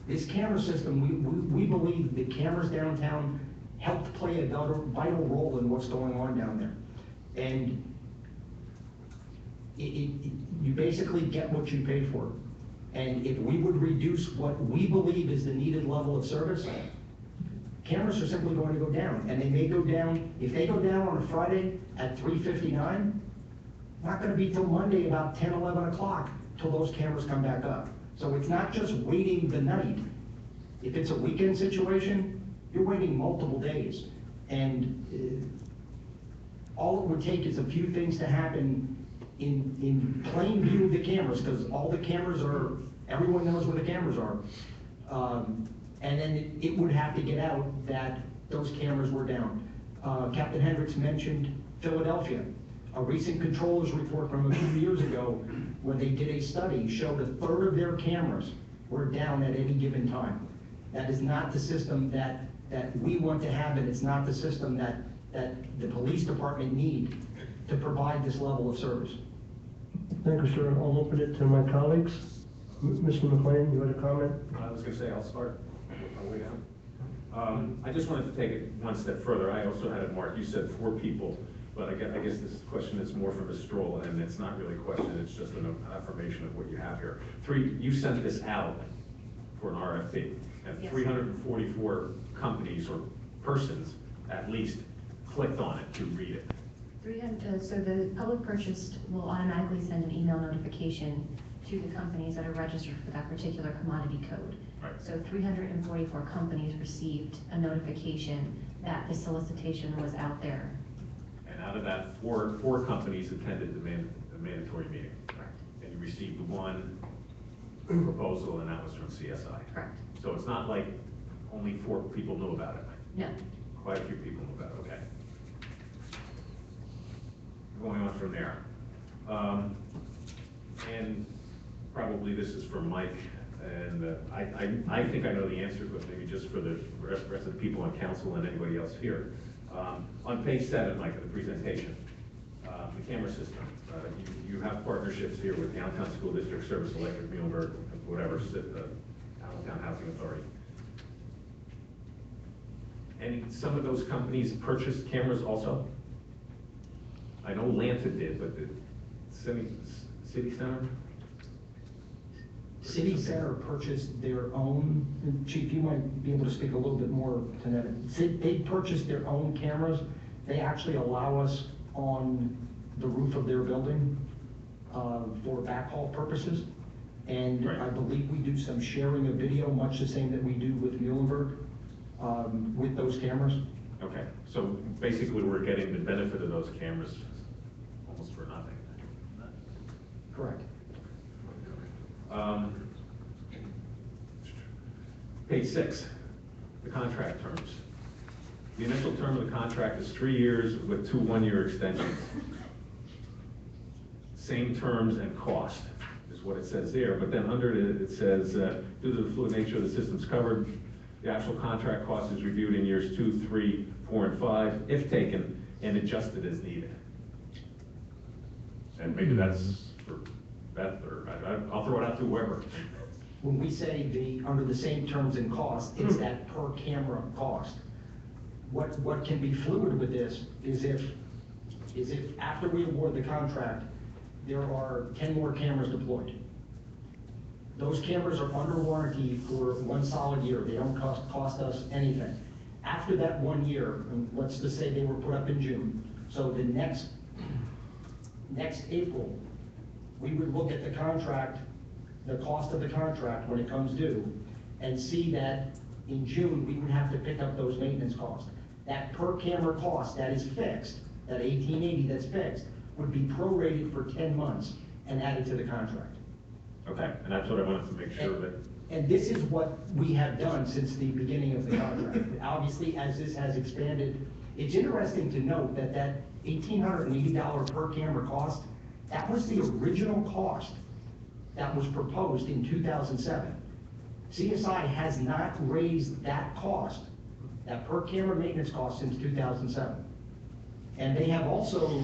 this camera system, we believe the cameras downtown helped play a vital role in what's going on down there. And you basically get what you pay for. And if we would reduce what we believe is the needed level of service, cameras are simply going to go down. And they may go down, if they go down on a Friday at 3:59, not gonna be till Monday about 10, 11 o'clock till those cameras come back up. So it's not just waiting the night. If it's a weekend situation, you're waiting multiple days. And all it would take is a few things to happen in plain view of the cameras, because all the cameras are, everyone knows where the cameras are. And then it would have to get out that those cameras were down. Captain Hendricks mentioned Philadelphia. A recent controllers report from a few years ago, when they did a study, showed a third of their cameras were down at any given time. That is not the system that we want to have, and it's not the system that the police department need to provide this level of service. Thank you, sir. I'll open it to my colleagues. Mr. McLean, you had a comment? I was gonna say, I'll start our way down. I just wanted to take it one step further. I also had it marked, you said 4 people, but I guess this question is more from a stroll, and it's not really a question, it's just an affirmation of what you have here. 3, you sent this out for an RFP, and Yes. 344 companies or persons at least clicked on it to read it. So the public purchase will automatically send an email notification to the companies that are registered for that particular commodity code. Right. So 344 companies received a notification that the solicitation was out there. And out of that, four companies attended the mandatory meeting. Correct. And you received 1 proposal, and that was from CSI. Correct. So it's not like only 4 people knew about it. No. Quite a few people knew about it, okay. Going on from there. And probably this is for Mike, and I think I know the answer, but maybe just for the rest of the people on council and anybody else here. On page 7, Mike, of the presentation, the camera system, you have partnerships here with the Allentown School District, Service Electric, Muhlenberg, whatever, Allentown Housing Authority. And some of those companies purchased cameras also? I know Lanta did, but the City Center? City Center purchased their own, and Chief, you might be able to speak a little bit more to that. They purchased their own cameras. They actually allow us on the roof of their building for backhaul purposes. And Right. I believe we do some sharing of video, much the same that we do with Muhlenberg, with those cameras. Okay, so basically we're getting the benefit of those cameras almost for nothing. Correct. Page 6, the contract terms. The initial term of the contract is 3 years with 2 one-year extensions. Same terms and cost is what it says there, but then under it says, due to the fluid nature of the systems covered, the actual contract cost is reviewed in years 2, 3, 4, and 5, if taken, and adjusted as needed. And maybe that's for Beth, or I'll throw it out to whoever. When we say under the same terms and costs, it's that per camera cost. What can be fluid with this is if after we award the contract, there are 10 more cameras deployed. Those cameras are under warranty for 1 solid year. They don't cost us anything. After that 1 year, and let's just say they were put up in June, so the next April, we would look at the contract, the cost of the contract when it comes due, and see that in June, we would have to pick up those maintenance costs. That per camera cost that is fixed, that $1,880 that's fixed, would be prorated for 10 months and added to the contract. Okay, and that's what I wanted to make sure that. And this is what we have done since the beginning of the contract. Obviously, as this has expanded, it's interesting to note that $1,880 per camera cost, that was the original cost that was proposed in 2007. CSI has not raised that cost, that per camera maintenance cost, since 2007. And they have also,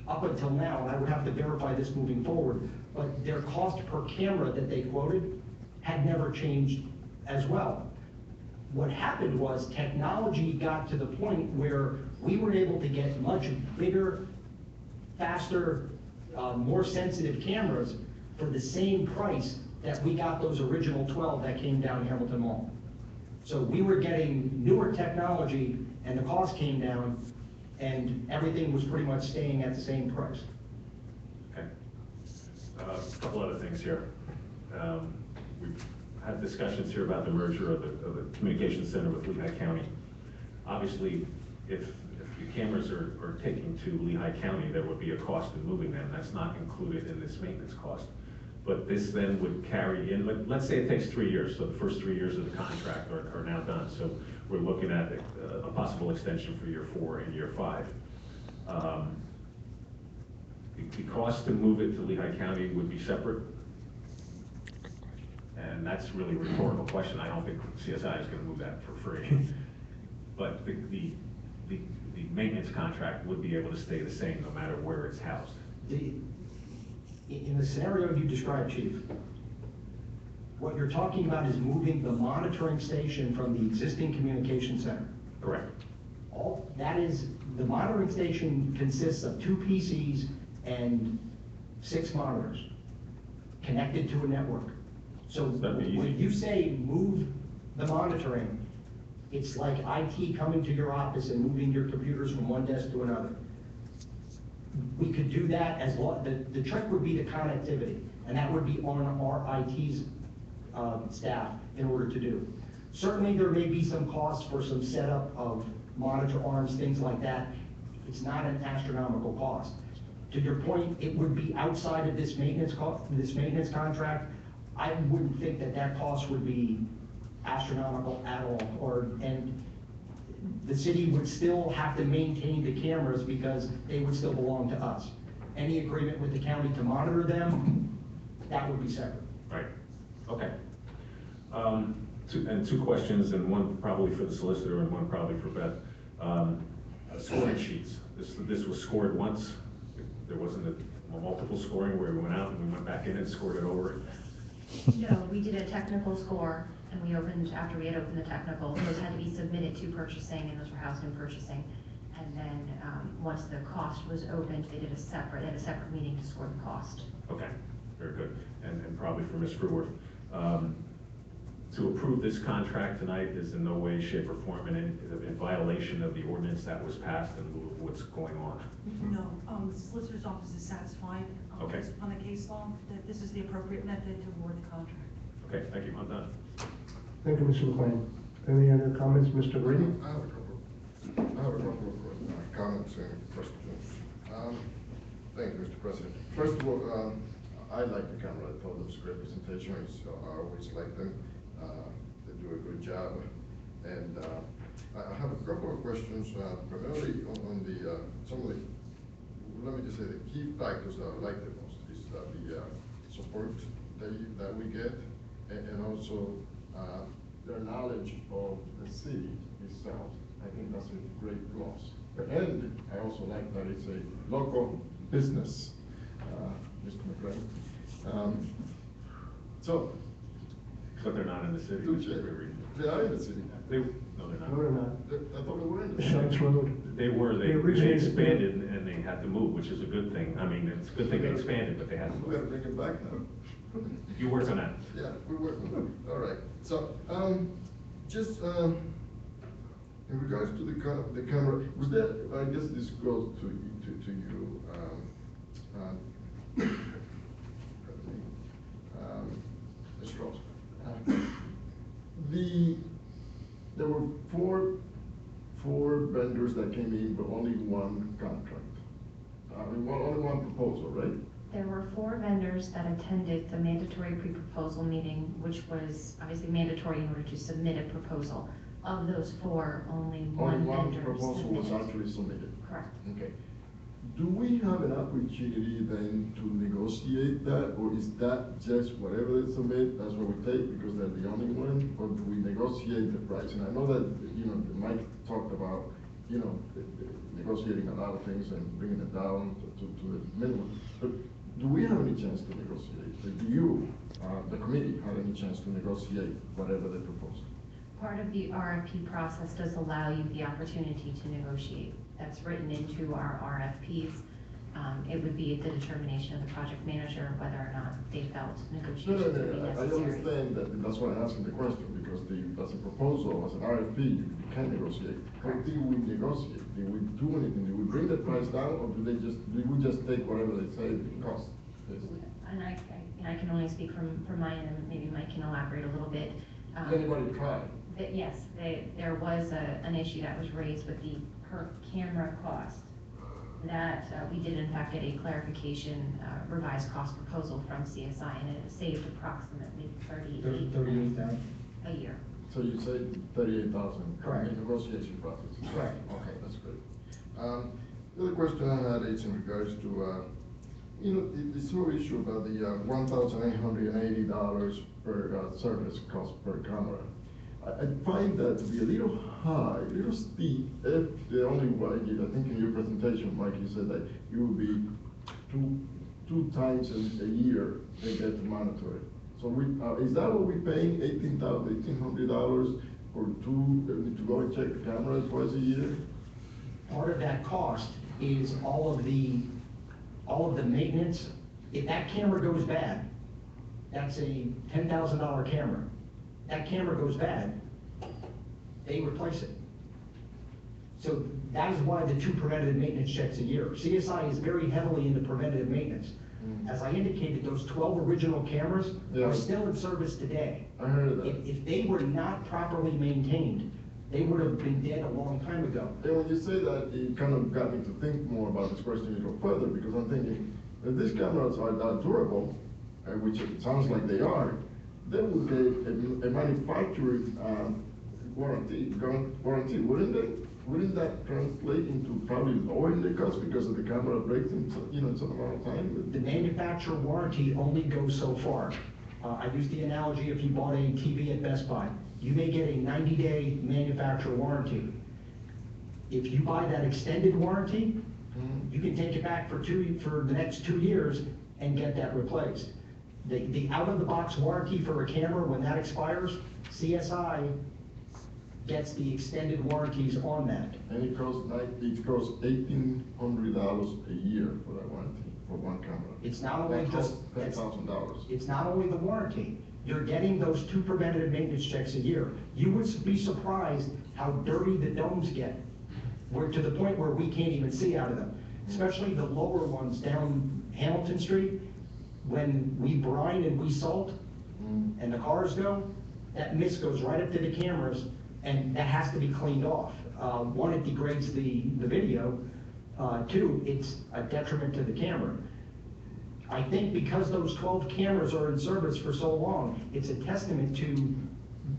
up until now, and I would have to verify this moving forward, but their cost per camera that they quoted had never changed as well. What happened was technology got to the point where we were able to get much bigger, faster, more sensitive cameras for the same price that we got those original 12 that came down Hamilton Mall. So we were getting newer technology and the cost came down and everything was pretty much staying at the same price. Okay. A couple other things here. We've had discussions here about the merger of the communications center with Lehigh County. Obviously, if the cameras are taken to Lehigh County, there would be a cost in moving them. That's not included in this maintenance cost. But this then would carry in, let's say it takes 3 years, so the first 3 years of the contract are now done. So we're looking at a possible extension for year 4 and year 5. The cost to move it to Lehigh County would be separate. And that's really a rhetorical question. I don't think CSI is going to move that for free. But the maintenance contract would be able to stay the same no matter where it's housed. In the scenario you described, Chief, what you're talking about is moving the monitoring station from the existing communication center. Correct. The monitoring station consists of 2 PCs and 6 monitors connected to a network. So when you say move the monitoring, it's like IT coming to your office and moving your computers from one desk to another. We could do that as long, the trick would be the connectivity, and that would be on our IT's staff in order to do. Certainly there may be some costs for some setup of monitor arms, things like that. It's not an astronomical cost. To your point, it would be outside of this maintenance contract. I wouldn't think that cost would be astronomical at all, and the city would still have to maintain the cameras because they would still belong to us. Any agreement with the county to monitor them, that would be separate. Right, okay. Two questions, and one probably for the solicitor and one probably for Beth. Scoring sheets, this was scored once. There wasn't a multiple scoring where we went out and we went back in and scored it over. No, we did a technical score, and after we had opened the technical, those had to be submitted to purchasing, and those were housed in purchasing. And then, once the cost was opened, they had a separate meeting to score the cost. Okay, very good. And probably for Ms. Freeworth, to approve this contract tonight is in no way, shape, or form in violation of the ordinance that was passed and what's going on. No, the solicitor's office is satisfied Okay. On the case law that this is the appropriate method to award the contract. Okay, thank you, I'm done. Thank you, Mr. McLean. Any other comments, Mr. Grady? I have a couple of comments and questions. Thank you, Mr. President. First of all, I like the camera. I thought it was a great presentation. I always like them. They do a good job. And I have a couple of questions, primarily on some of the, let me just say, the key factors that I like the most is the support that we get, and also their knowledge of the city itself. I think that's a great loss. And I also like that it's a local business, Mr. McLean. So. But they're not in the city. They are in the city. No, they're not. No, they're not. I thought they were in the city. Shanks Road. They were, they originated- expanded and they had to move, which is a good thing. I mean, it's a good thing they expanded, but they had to We gotta move. bring it back now. You work on that. Yeah, we're working on it. All right. So, just, in regards to the camera, was there, I guess this goes to you, Ms. Ross. There were four vendors that came in, but only one contract. Only one proposal, right? There were 4 vendors that attended the mandatory pre-proposal meeting, which was obviously mandatory in order to submit a proposal. Of those 4, only one vendor proposal was submitted. actually submitted. Correct. Okay. Do we have an opportunity then to negotiate that, or is that just whatever they submit, that's what we take because they're the only one, or do we negotiate the price? And I know that, Mike talked about, negotiating a lot of things and bringing it down to the minimum. But do we have any chance to negotiate? Do you, the committee, have any chance to negotiate whatever they propose? Part of the RFP process does allow you the opportunity to negotiate. That's written into our RFPs. It would be at the determination of the project manager whether or not they felt negotiations would be I necessary. understand that, that's why I'm asking the question, because as a proposal, as an RFP, you can negotiate. How do we negotiate? Do we do anything? Do we bring the price down, or do we just take whatever they say it costs? And I can only speak from mine, and maybe Mike can elaborate a little bit. Did anybody try? Yes, there was an issue that was raised with the per camera cost. That we did in fact get a clarification, revised cost proposal from CSI, and it saved approximately $38,000 a year. So you say 38,000? Correct. In negotiation process? Correct. Okay, that's good. The other question I had is in regards to, this whole issue about the $1,880 per service cost per camera. I find that to be a little high, a little steep, if the only way, I think in your presentation, Mike, you said that you would be two times a year they get to monitor it. So is that what we're paying, $1,800 for to go and check the camera twice a year? Part of that cost is all of the maintenance. If that camera goes bad, that's a $10,000 camera. That camera goes bad, they replace it. So that is why the 2 preventative maintenance checks a year. CSI is very heavily into preventative maintenance. As I indicated, those 12 original cameras are still in service today. I heard that. If they were not properly maintained, they would have been dead a long time ago. And when you say that, it kind of got me to think more about this question a little further, because I'm thinking, if these cameras are that durable, which it sounds like they are, they would get a manufacturing warranty, wouldn't that translate into probably lowering the cost because of the camera breaks in some amount of time? The manufacturer warranty only goes so far. I use the analogy, if you bought a TV at Best Buy, you may get a 90-day manufacturer warranty. If you buy that extended warranty, you can take it back for the next 2 years and get that replaced. The out-of-the-box warranty for a camera, when that expires, CSI gets the extended warranties on that. And it costs $1,800 a year for that warranty, for one camera. It's not only That just costs $10,000. It's not only the warranty. You're getting those 2 preventative maintenance checks a year. You would be surprised how dirty the domes get. We're to the point where we can't even see out of them, especially the lower ones down Hamilton Street. When we brine and we salt and the cars go, that mist goes right up to the cameras, and that has to be cleaned off. 1, it degrades the video. 2, it's a detriment to the camera. I think because those 12 cameras are in service for so long, it's a testament to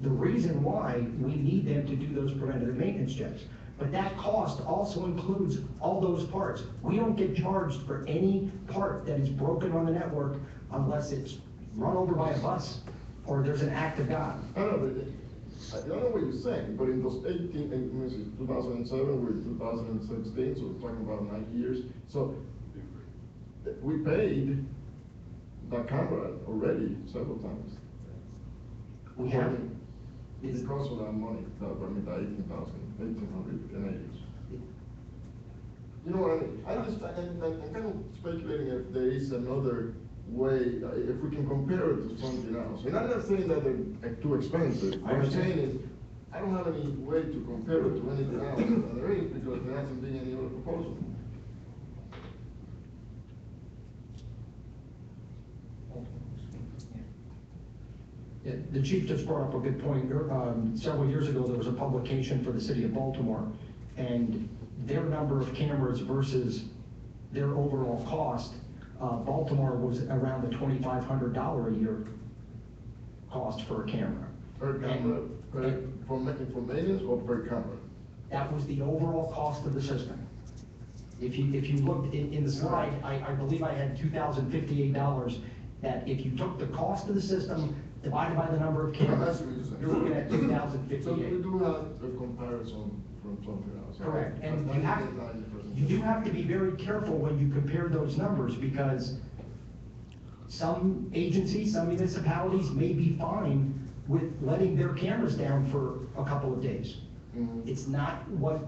the reason why we need them to do those preventative maintenance checks. But that cost also includes all those parts. We don't get charged for any part that is broken on the network unless it's run over by a bus or there's an act of God. I don't know, I don't know what you're saying, but in those 2007 with 2016, so we're talking about 9 years. So we paid the camera already several times. We have. Because of that money, the 1,800 Canadians. You know what I mean? I'm kind of speculating if there is another way, if we can compare it to something else. And I'm not saying that they're too expensive. What I'm saying is, I don't have any way to compare it to anything else that there is, because there hasn't been any other proposal. Yeah, the chief just brought up a good point. Several years ago, there was a publication for the city of Baltimore, and their number of cameras versus their overall cost, Baltimore was around the $2,500 a year cost for a camera. Per camera, for maintenance or per camera? That was the overall cost of the system. If you looked in the slide, I believe I had $2,058, that if you took the cost of the system divided by the number of cameras, you're looking at $2,058. So we do have a comparison from something else. Correct, and you do have to be very careful when you compare those numbers, because some agencies, some municipalities may be fine with letting their cameras down for a couple of days. Mm-hmm. It's not what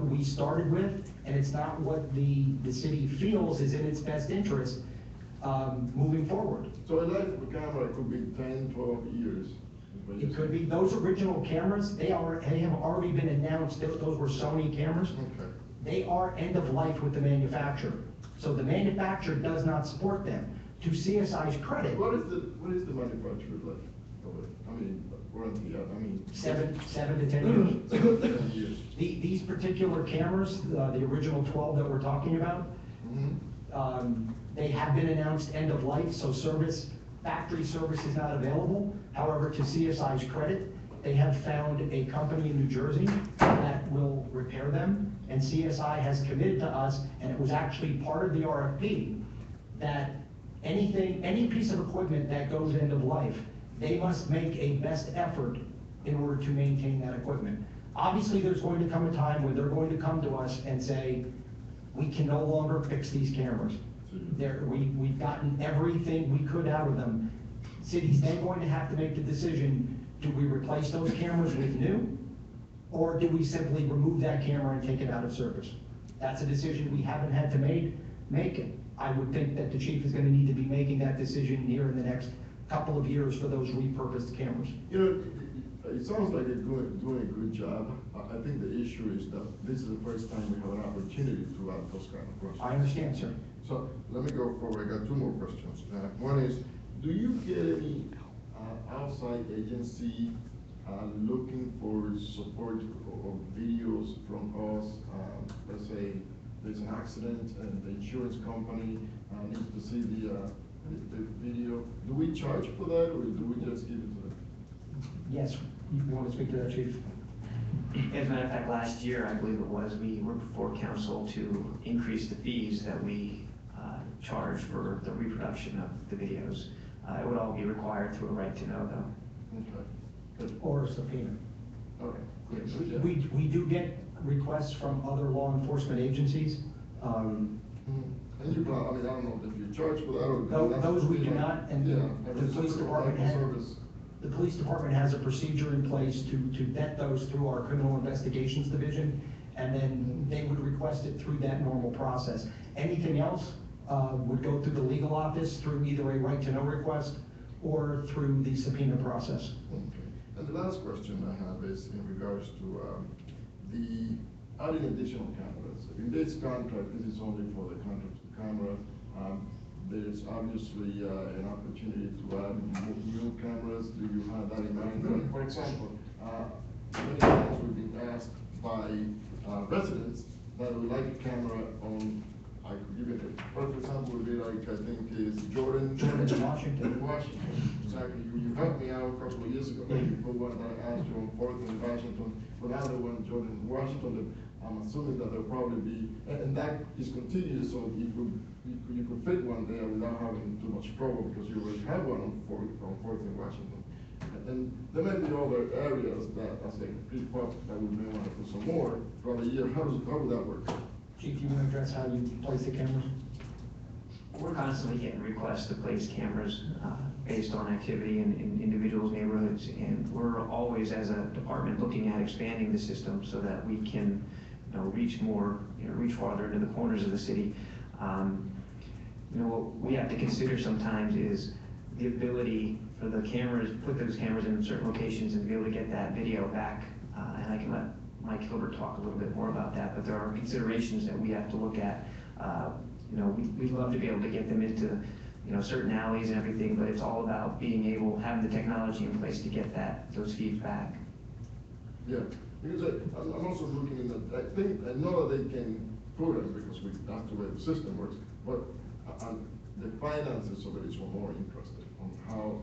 we started with, and it's not what the city feels is in its best interest moving forward. So a life of a camera could be 10, 12 years. It could be, those original cameras, they have already been announced, those were Sony cameras. Okay. They are end of life with the manufacturer. So the manufacturer does not support them. To CSI's credit. What is the manufacturer life of it? I mean, warranty, I mean. 7 to 10 years. 10 years. These particular cameras, the original 12 that we're talking about, they have been announced end of life, so factory service is not available. However, to CSI's credit, they have found a company in New Jersey that will repair them, and CSI has committed to us, and it was actually part of the RFP, that any piece of equipment that goes end of life, they must make a best effort in order to maintain that equipment. Obviously, there's going to come a time when they're going to come to us and say, we can no longer fix these cameras. We've gotten everything we could out of them. City's then going to have to make the decision, do we replace those cameras with new? Or do we simply remove that camera and take it out of service? That's a decision we haven't had to make it. I would think that the chief is going to need to be making that decision here in the next couple of years for those repurposed cameras. You know, it sounds like you're doing a good job. I think the issue is that this is the first time we have an opportunity to ask those kind of questions. I understand, sir. So let me go forward. I got 2 more questions. One is, do you get any outside agency looking for support or videos from us? Let's say there's an accident and the insurance company needs to see the video. Do we charge for that, or do we just give it to them? Yes, you want to speak to that, chief? As a matter of fact, last year, I believe it was, we were before council to increase the fees that we charge for the reproduction of the videos. It would all be required through a right to know, though. Okay. Good. Or a subpoena. Okay. Good. We do get requests from other law enforcement agencies. And you, I mean, I don't know if you charge for that or. Those we do not, and Yeah, the police department has a procedure in place to vet those through our criminal investigations division, and then they would request it through that normal process. Anything else would go through the legal office through either a right to know request or through the subpoena process. Okay. And the last question I have is in regards to the adding additional cameras. In this contract, this is only for the contract camera. There's obviously an opportunity to add new cameras. Do you have that in mind? For example, many times we've been asked by residents that would like a camera on, I could give it a perfect example would be like, I think is Jordan in Washington. Exactly. You helped me out a couple of years ago. You put one that I asked you on 4th in Washington, but now the one Jordan in Washington, I'm assuming that there'll probably be, and that is continuous, so it would you could fit one there without having too much trouble, because you already have one on 14th Washington. And there may be other areas that, as they creep up, that we may want to put some more throughout the year. How would that work? Chief, you want to address how you place the cameras? We're constantly getting requests to place cameras based on activity in individuals' neighborhoods, and we're always, as a department, looking at expanding the system so that we can, reach more, reach farther into the corners of the city. What we have to consider sometimes is the ability for the cameras, put those cameras in certain locations and be able to get that video back. And I can let Mike Hilbert talk a little bit more about that, but there are considerations that we have to look at. We'd love to be able to get them into, certain alleys and everything, but it's all about being able, having the technology in place to get those feeds back. Yeah, because I'm also looking in that, I know that they can put them because that's the way the system works, but the finances of it is what I'm more interested on how,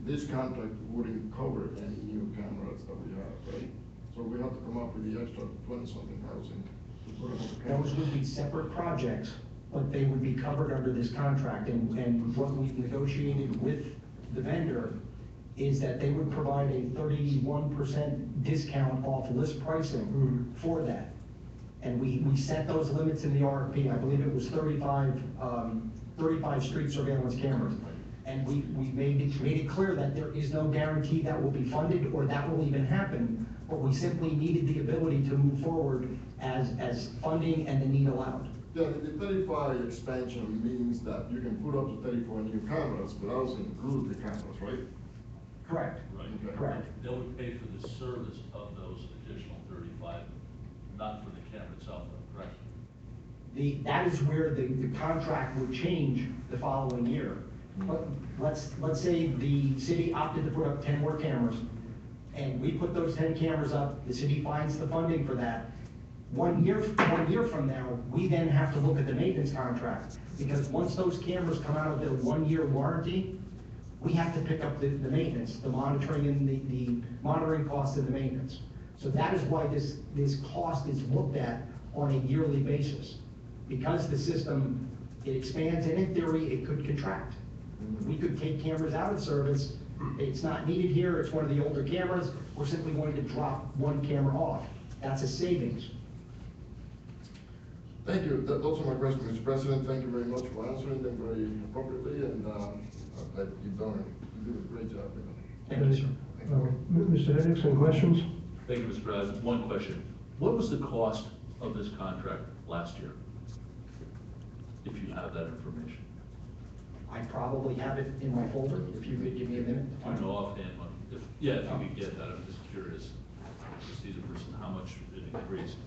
this contract wouldn't cover any new cameras that we have, right? So we have to come up with the extra 20-something thousand to put them on the cameras. Those would be separate projects, but they would be covered under this contract. And what we've negotiated with the vendor is that they would provide a 31% discount off list pricing for that. And we set those limits in the RFP. I believe it was 35 street surveillance cameras. And we made it clear that there is no guarantee that will be funded or that will even happen, but we simply needed the ability to move forward as funding and the need allowed. Yeah, the 35 expansion means that you can put up to 34 new cameras, but also include the cameras, right? Correct. Right. Okay. Correct. They would pay for the service of those additional 35, not for the camera itself, correct? That is where the contract would change the following year. But let's say the city opted to put up 10 more cameras, and we put those 10 cameras up, the city finds the funding for that. 1 year from now, we then have to look at the maintenance contract, because once those cameras come out of their 1-year warranty, we have to pick up the maintenance, the monitoring and the monitoring costs and the maintenance. So that is why this cost is looked at on a yearly basis. Because the system, it expands, and in theory, it could contract. We could take cameras out of service, it's not needed here, it's one of the older cameras, we're simply going to drop one camera off. That's a savings. Thank you. Those are my questions, Mr. President. Thank you very much for answering them very appropriately, and you've done a great job. Thank you, sir. Mr. Hendricks, any questions? Thank you, Mr. President. One question. What was the cost of this contract last year? If you have that information. I probably have it in my folder, if you could give me a minute. I know offhand, if you could get that, I'm just curious to see the person, how much it increased.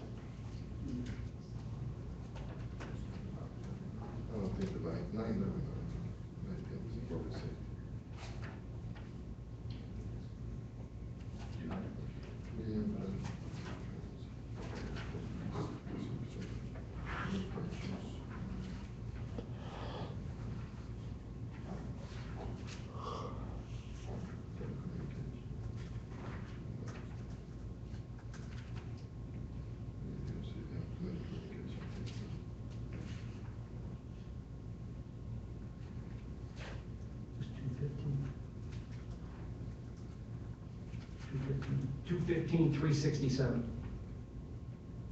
I don't think about 9 probably safe. Do you know? $215,367.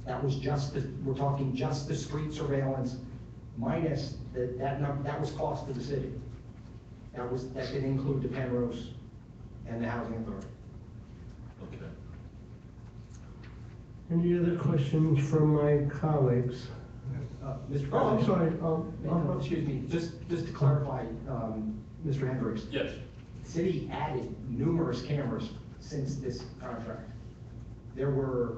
That was just we're talking just the street surveillance minus that was cost to the city. That didn't include the Penrose and the housing authority. Okay. Any other questions from my colleagues? Mr. President. Oh, I'm sorry. Excuse me, just to clarify, Mr. Hendricks. Yes. The city added numerous cameras since this contract. There were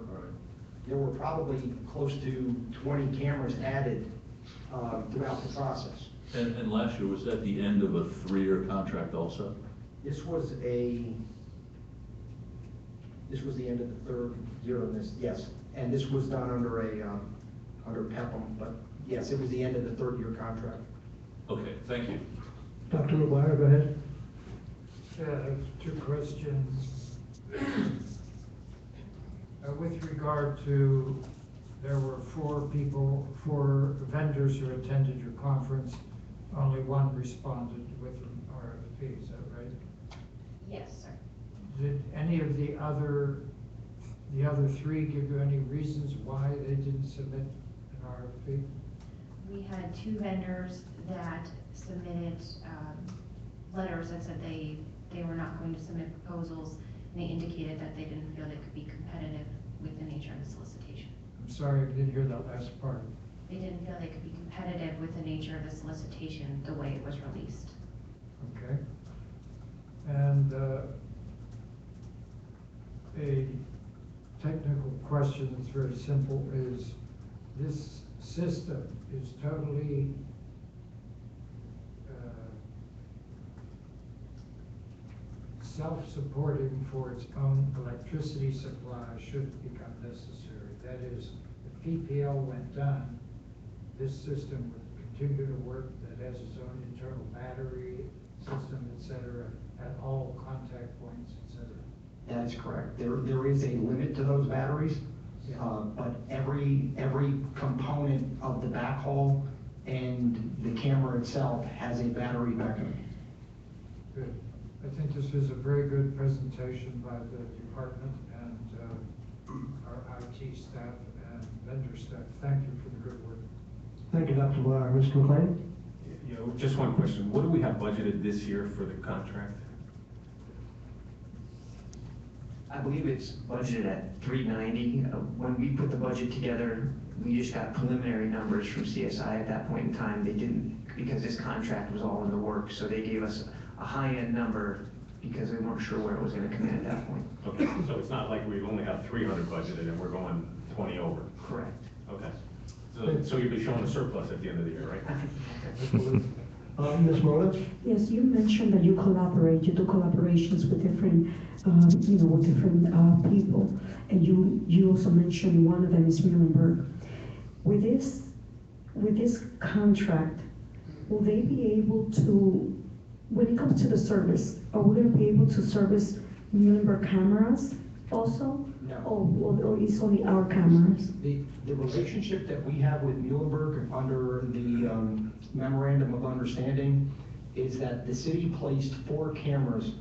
probably close to 20 cameras added throughout the process. And last year, was that the end of a 3-year contract also? This was the end of the 3rd year of this, yes. And this was done under under PEPM, but yes, it was the end of the 3rd year contract. Okay, thank you. Dr. McGuire, go ahead. Yeah, I have 2 questions. With regard to there were 4 vendors who attended your conference. Only one responded with an RFP, is that right? Yes, sir. Did any of the other 3 give you any reasons why they didn't submit an RFP? We had 2 vendors that submitted letters that said they were not going to submit proposals, and they indicated that they didn't feel they could be competitive with the nature of the solicitation. I'm sorry, I didn't hear that last part. They didn't feel they could be competitive with the nature of the solicitation, the way it was released. Okay. And a technical question that's very simple is, this system is totally self-supporting for its own electricity supply should it become necessary. That is, if PPL went down, this system would continue to work, that has its own internal battery system, et cetera, at all contact points, et cetera. That is correct. There is a limit to those batteries, but every component of the backhaul and the camera itself has a battery backup. Good. I think this is a very good presentation by the department and our IT staff and vendor staff. Thank you for the good work. Thank you, Dr. Blair. Mr. McLean? You know, just one question. What do we have budgeted this year for the contract? I believe it's budgeted at 390. When we put the budget together, we just got preliminary numbers from CSI at that point in time. They didn't, because this contract was all in the works, so they gave us a high-end number because they weren't sure where it was going to come in at that point. Okay, so it's not like we only have 300 budgeted and we're going 20 over. Correct. Okay. So you'll be showing a surplus at the end of the year, right? Ms. Mona? Yes, you mentioned that you do collaborations with different, with different people, and you also mentioned one of them is Muhlenberg. With this contract, will they be able to, when it comes to the service, are we going to be able to service Muhlenberg cameras also? No. Or is only our cameras? The relationship that we have with Muhlenberg under the memorandum of understanding is that the city placed 4 cameras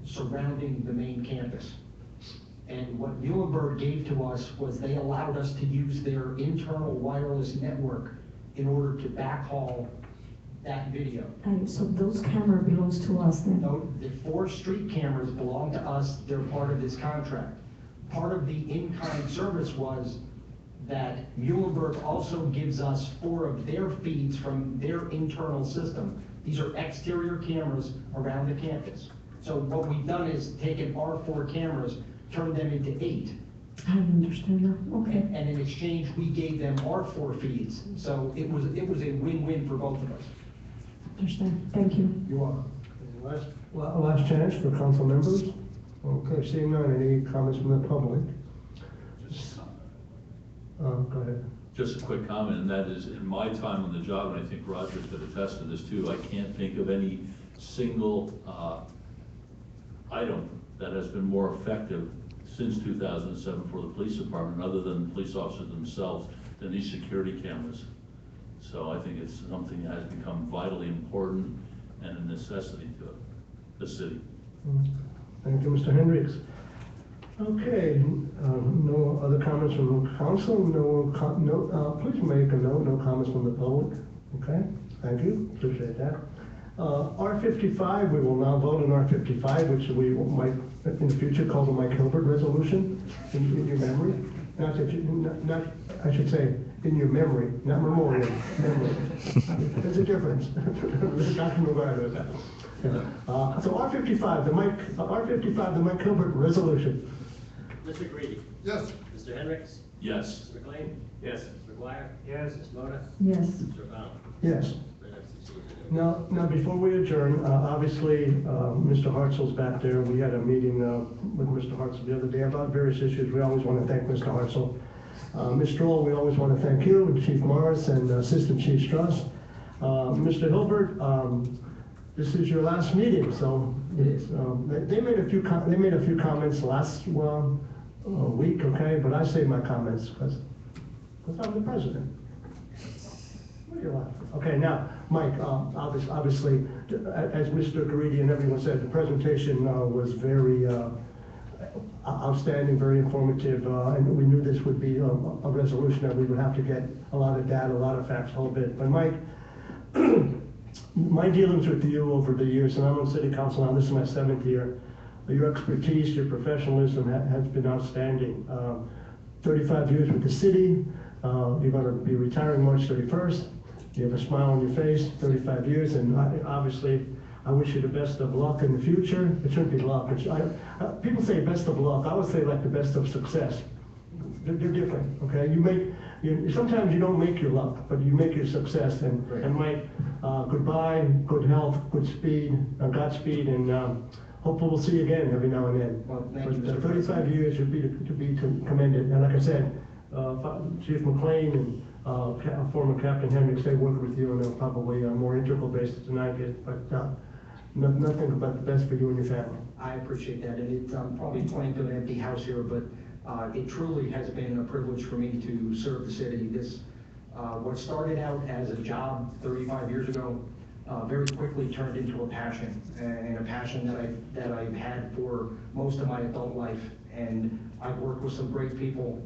surrounding the main campus. And what Muhlenberg gave to us was they allowed us to use their internal wireless network in order to backhaul that video. So those cameras belongs to us then? No, the 4 street cameras belong to us. They're part of this contract. Part of the in-kind service was that Muhlenberg also gives us 4 of their feeds from their internal system. These are exterior cameras around the campus. So what we've done is taken our 4 cameras, turned them into 8. I understand now, okay. And in exchange, we gave them our 4 feeds. So it was a win-win for both of us. Understand, thank you. You are. Last chance for council members. Okay, seeing none, any comments from the public? Go ahead. Just a quick comment, and that is, in my time on the job, and I think Roger's could attest to this too, I can't think of any single item that has been more effective since 2007 for the police department, other than the police officers themselves, than these security cameras. So I think it's something that has become vitally important and a necessity to the city. Thank you, Mr. Hendricks. Okay, no other comments from the council? Please make a note, no comments from the public. Okay, thank you, appreciate that. R55, we will now vote on R55, which we might in the future call the Mike Hilbert resolution in your memory. I should say, in your memory, not memorial, memory. There's a difference. Dr. McGuire knows that. So R55, the Mike Hilbert resolution. Mr. Greedy? Yes. Mr. Hendricks? Yes. Mr. McLean? Yes. Mr. McGuire? Yes. Ms. Mona? Yes. Mr. O'Connell? Yes. Now, before we adjourn, obviously, Mr. Hartzell's back there. We had a meeting with Mr. Hartzell the other day about various issues. We always want to thank Mr. Hartzell. Ms. Stroll, we always want to thank you, and Chief Morris, and Assistant Chief Struss. Mr. Hilbert, this is your last meeting, so it's, they made a few comments last week, okay, but I say my comments because Because I'm the president. What are you laughing? Okay, now, Mike, obviously, as Mr. Caridi and everyone said, the presentation was very outstanding, very informative, and we knew this would be a resolution that we would have to get a lot of data, a lot of facts, a whole bit. But Mike, my dealings with you over the years, and I'm on city council now, this is my 7th year, your expertise, your professionalism has been outstanding. 35 years with the city, you're going to be retiring March 31st. You have a smile on your face, 35 years, and obviously, I wish you the best of luck in the future. It shouldn't be luck. People say best of luck. I would say like the best of success. They're different, okay? Sometimes you don't make your luck, but you make your success. And Mike, goodbye, good health, good speed, Godspeed, and hopefully we'll see you again every now and then. Well, thank you, But Mr. 35 President. years should be commended. And like I said, Chief McLean and former Captain Hendricks, they work with you on a probably more integral basis than I did. But nothing but the best for you and your family. I appreciate that, and it's probably pointing to an empty house here, but it truly has been a privilege for me to serve the city. What started out as a job 35 years ago very quickly turned into a passion, and a passion that I've had for most of my adult life. And I've worked with some great people.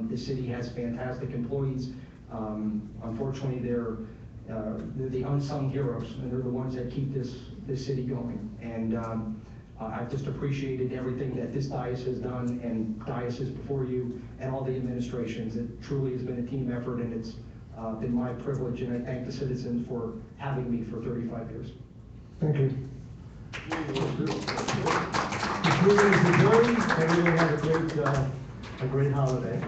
The city has fantastic employees. Unfortunately, they're the unsung heroes, and they're the ones that keep this city going. And I've just appreciated everything that this diocese has done, and dioceses before you, and all the administrations. It truly has been a team effort, and it's been my privilege, and I thank the citizens for having me for 35 years. Thank you. This meeting is adjourned. Everyone have a great holiday.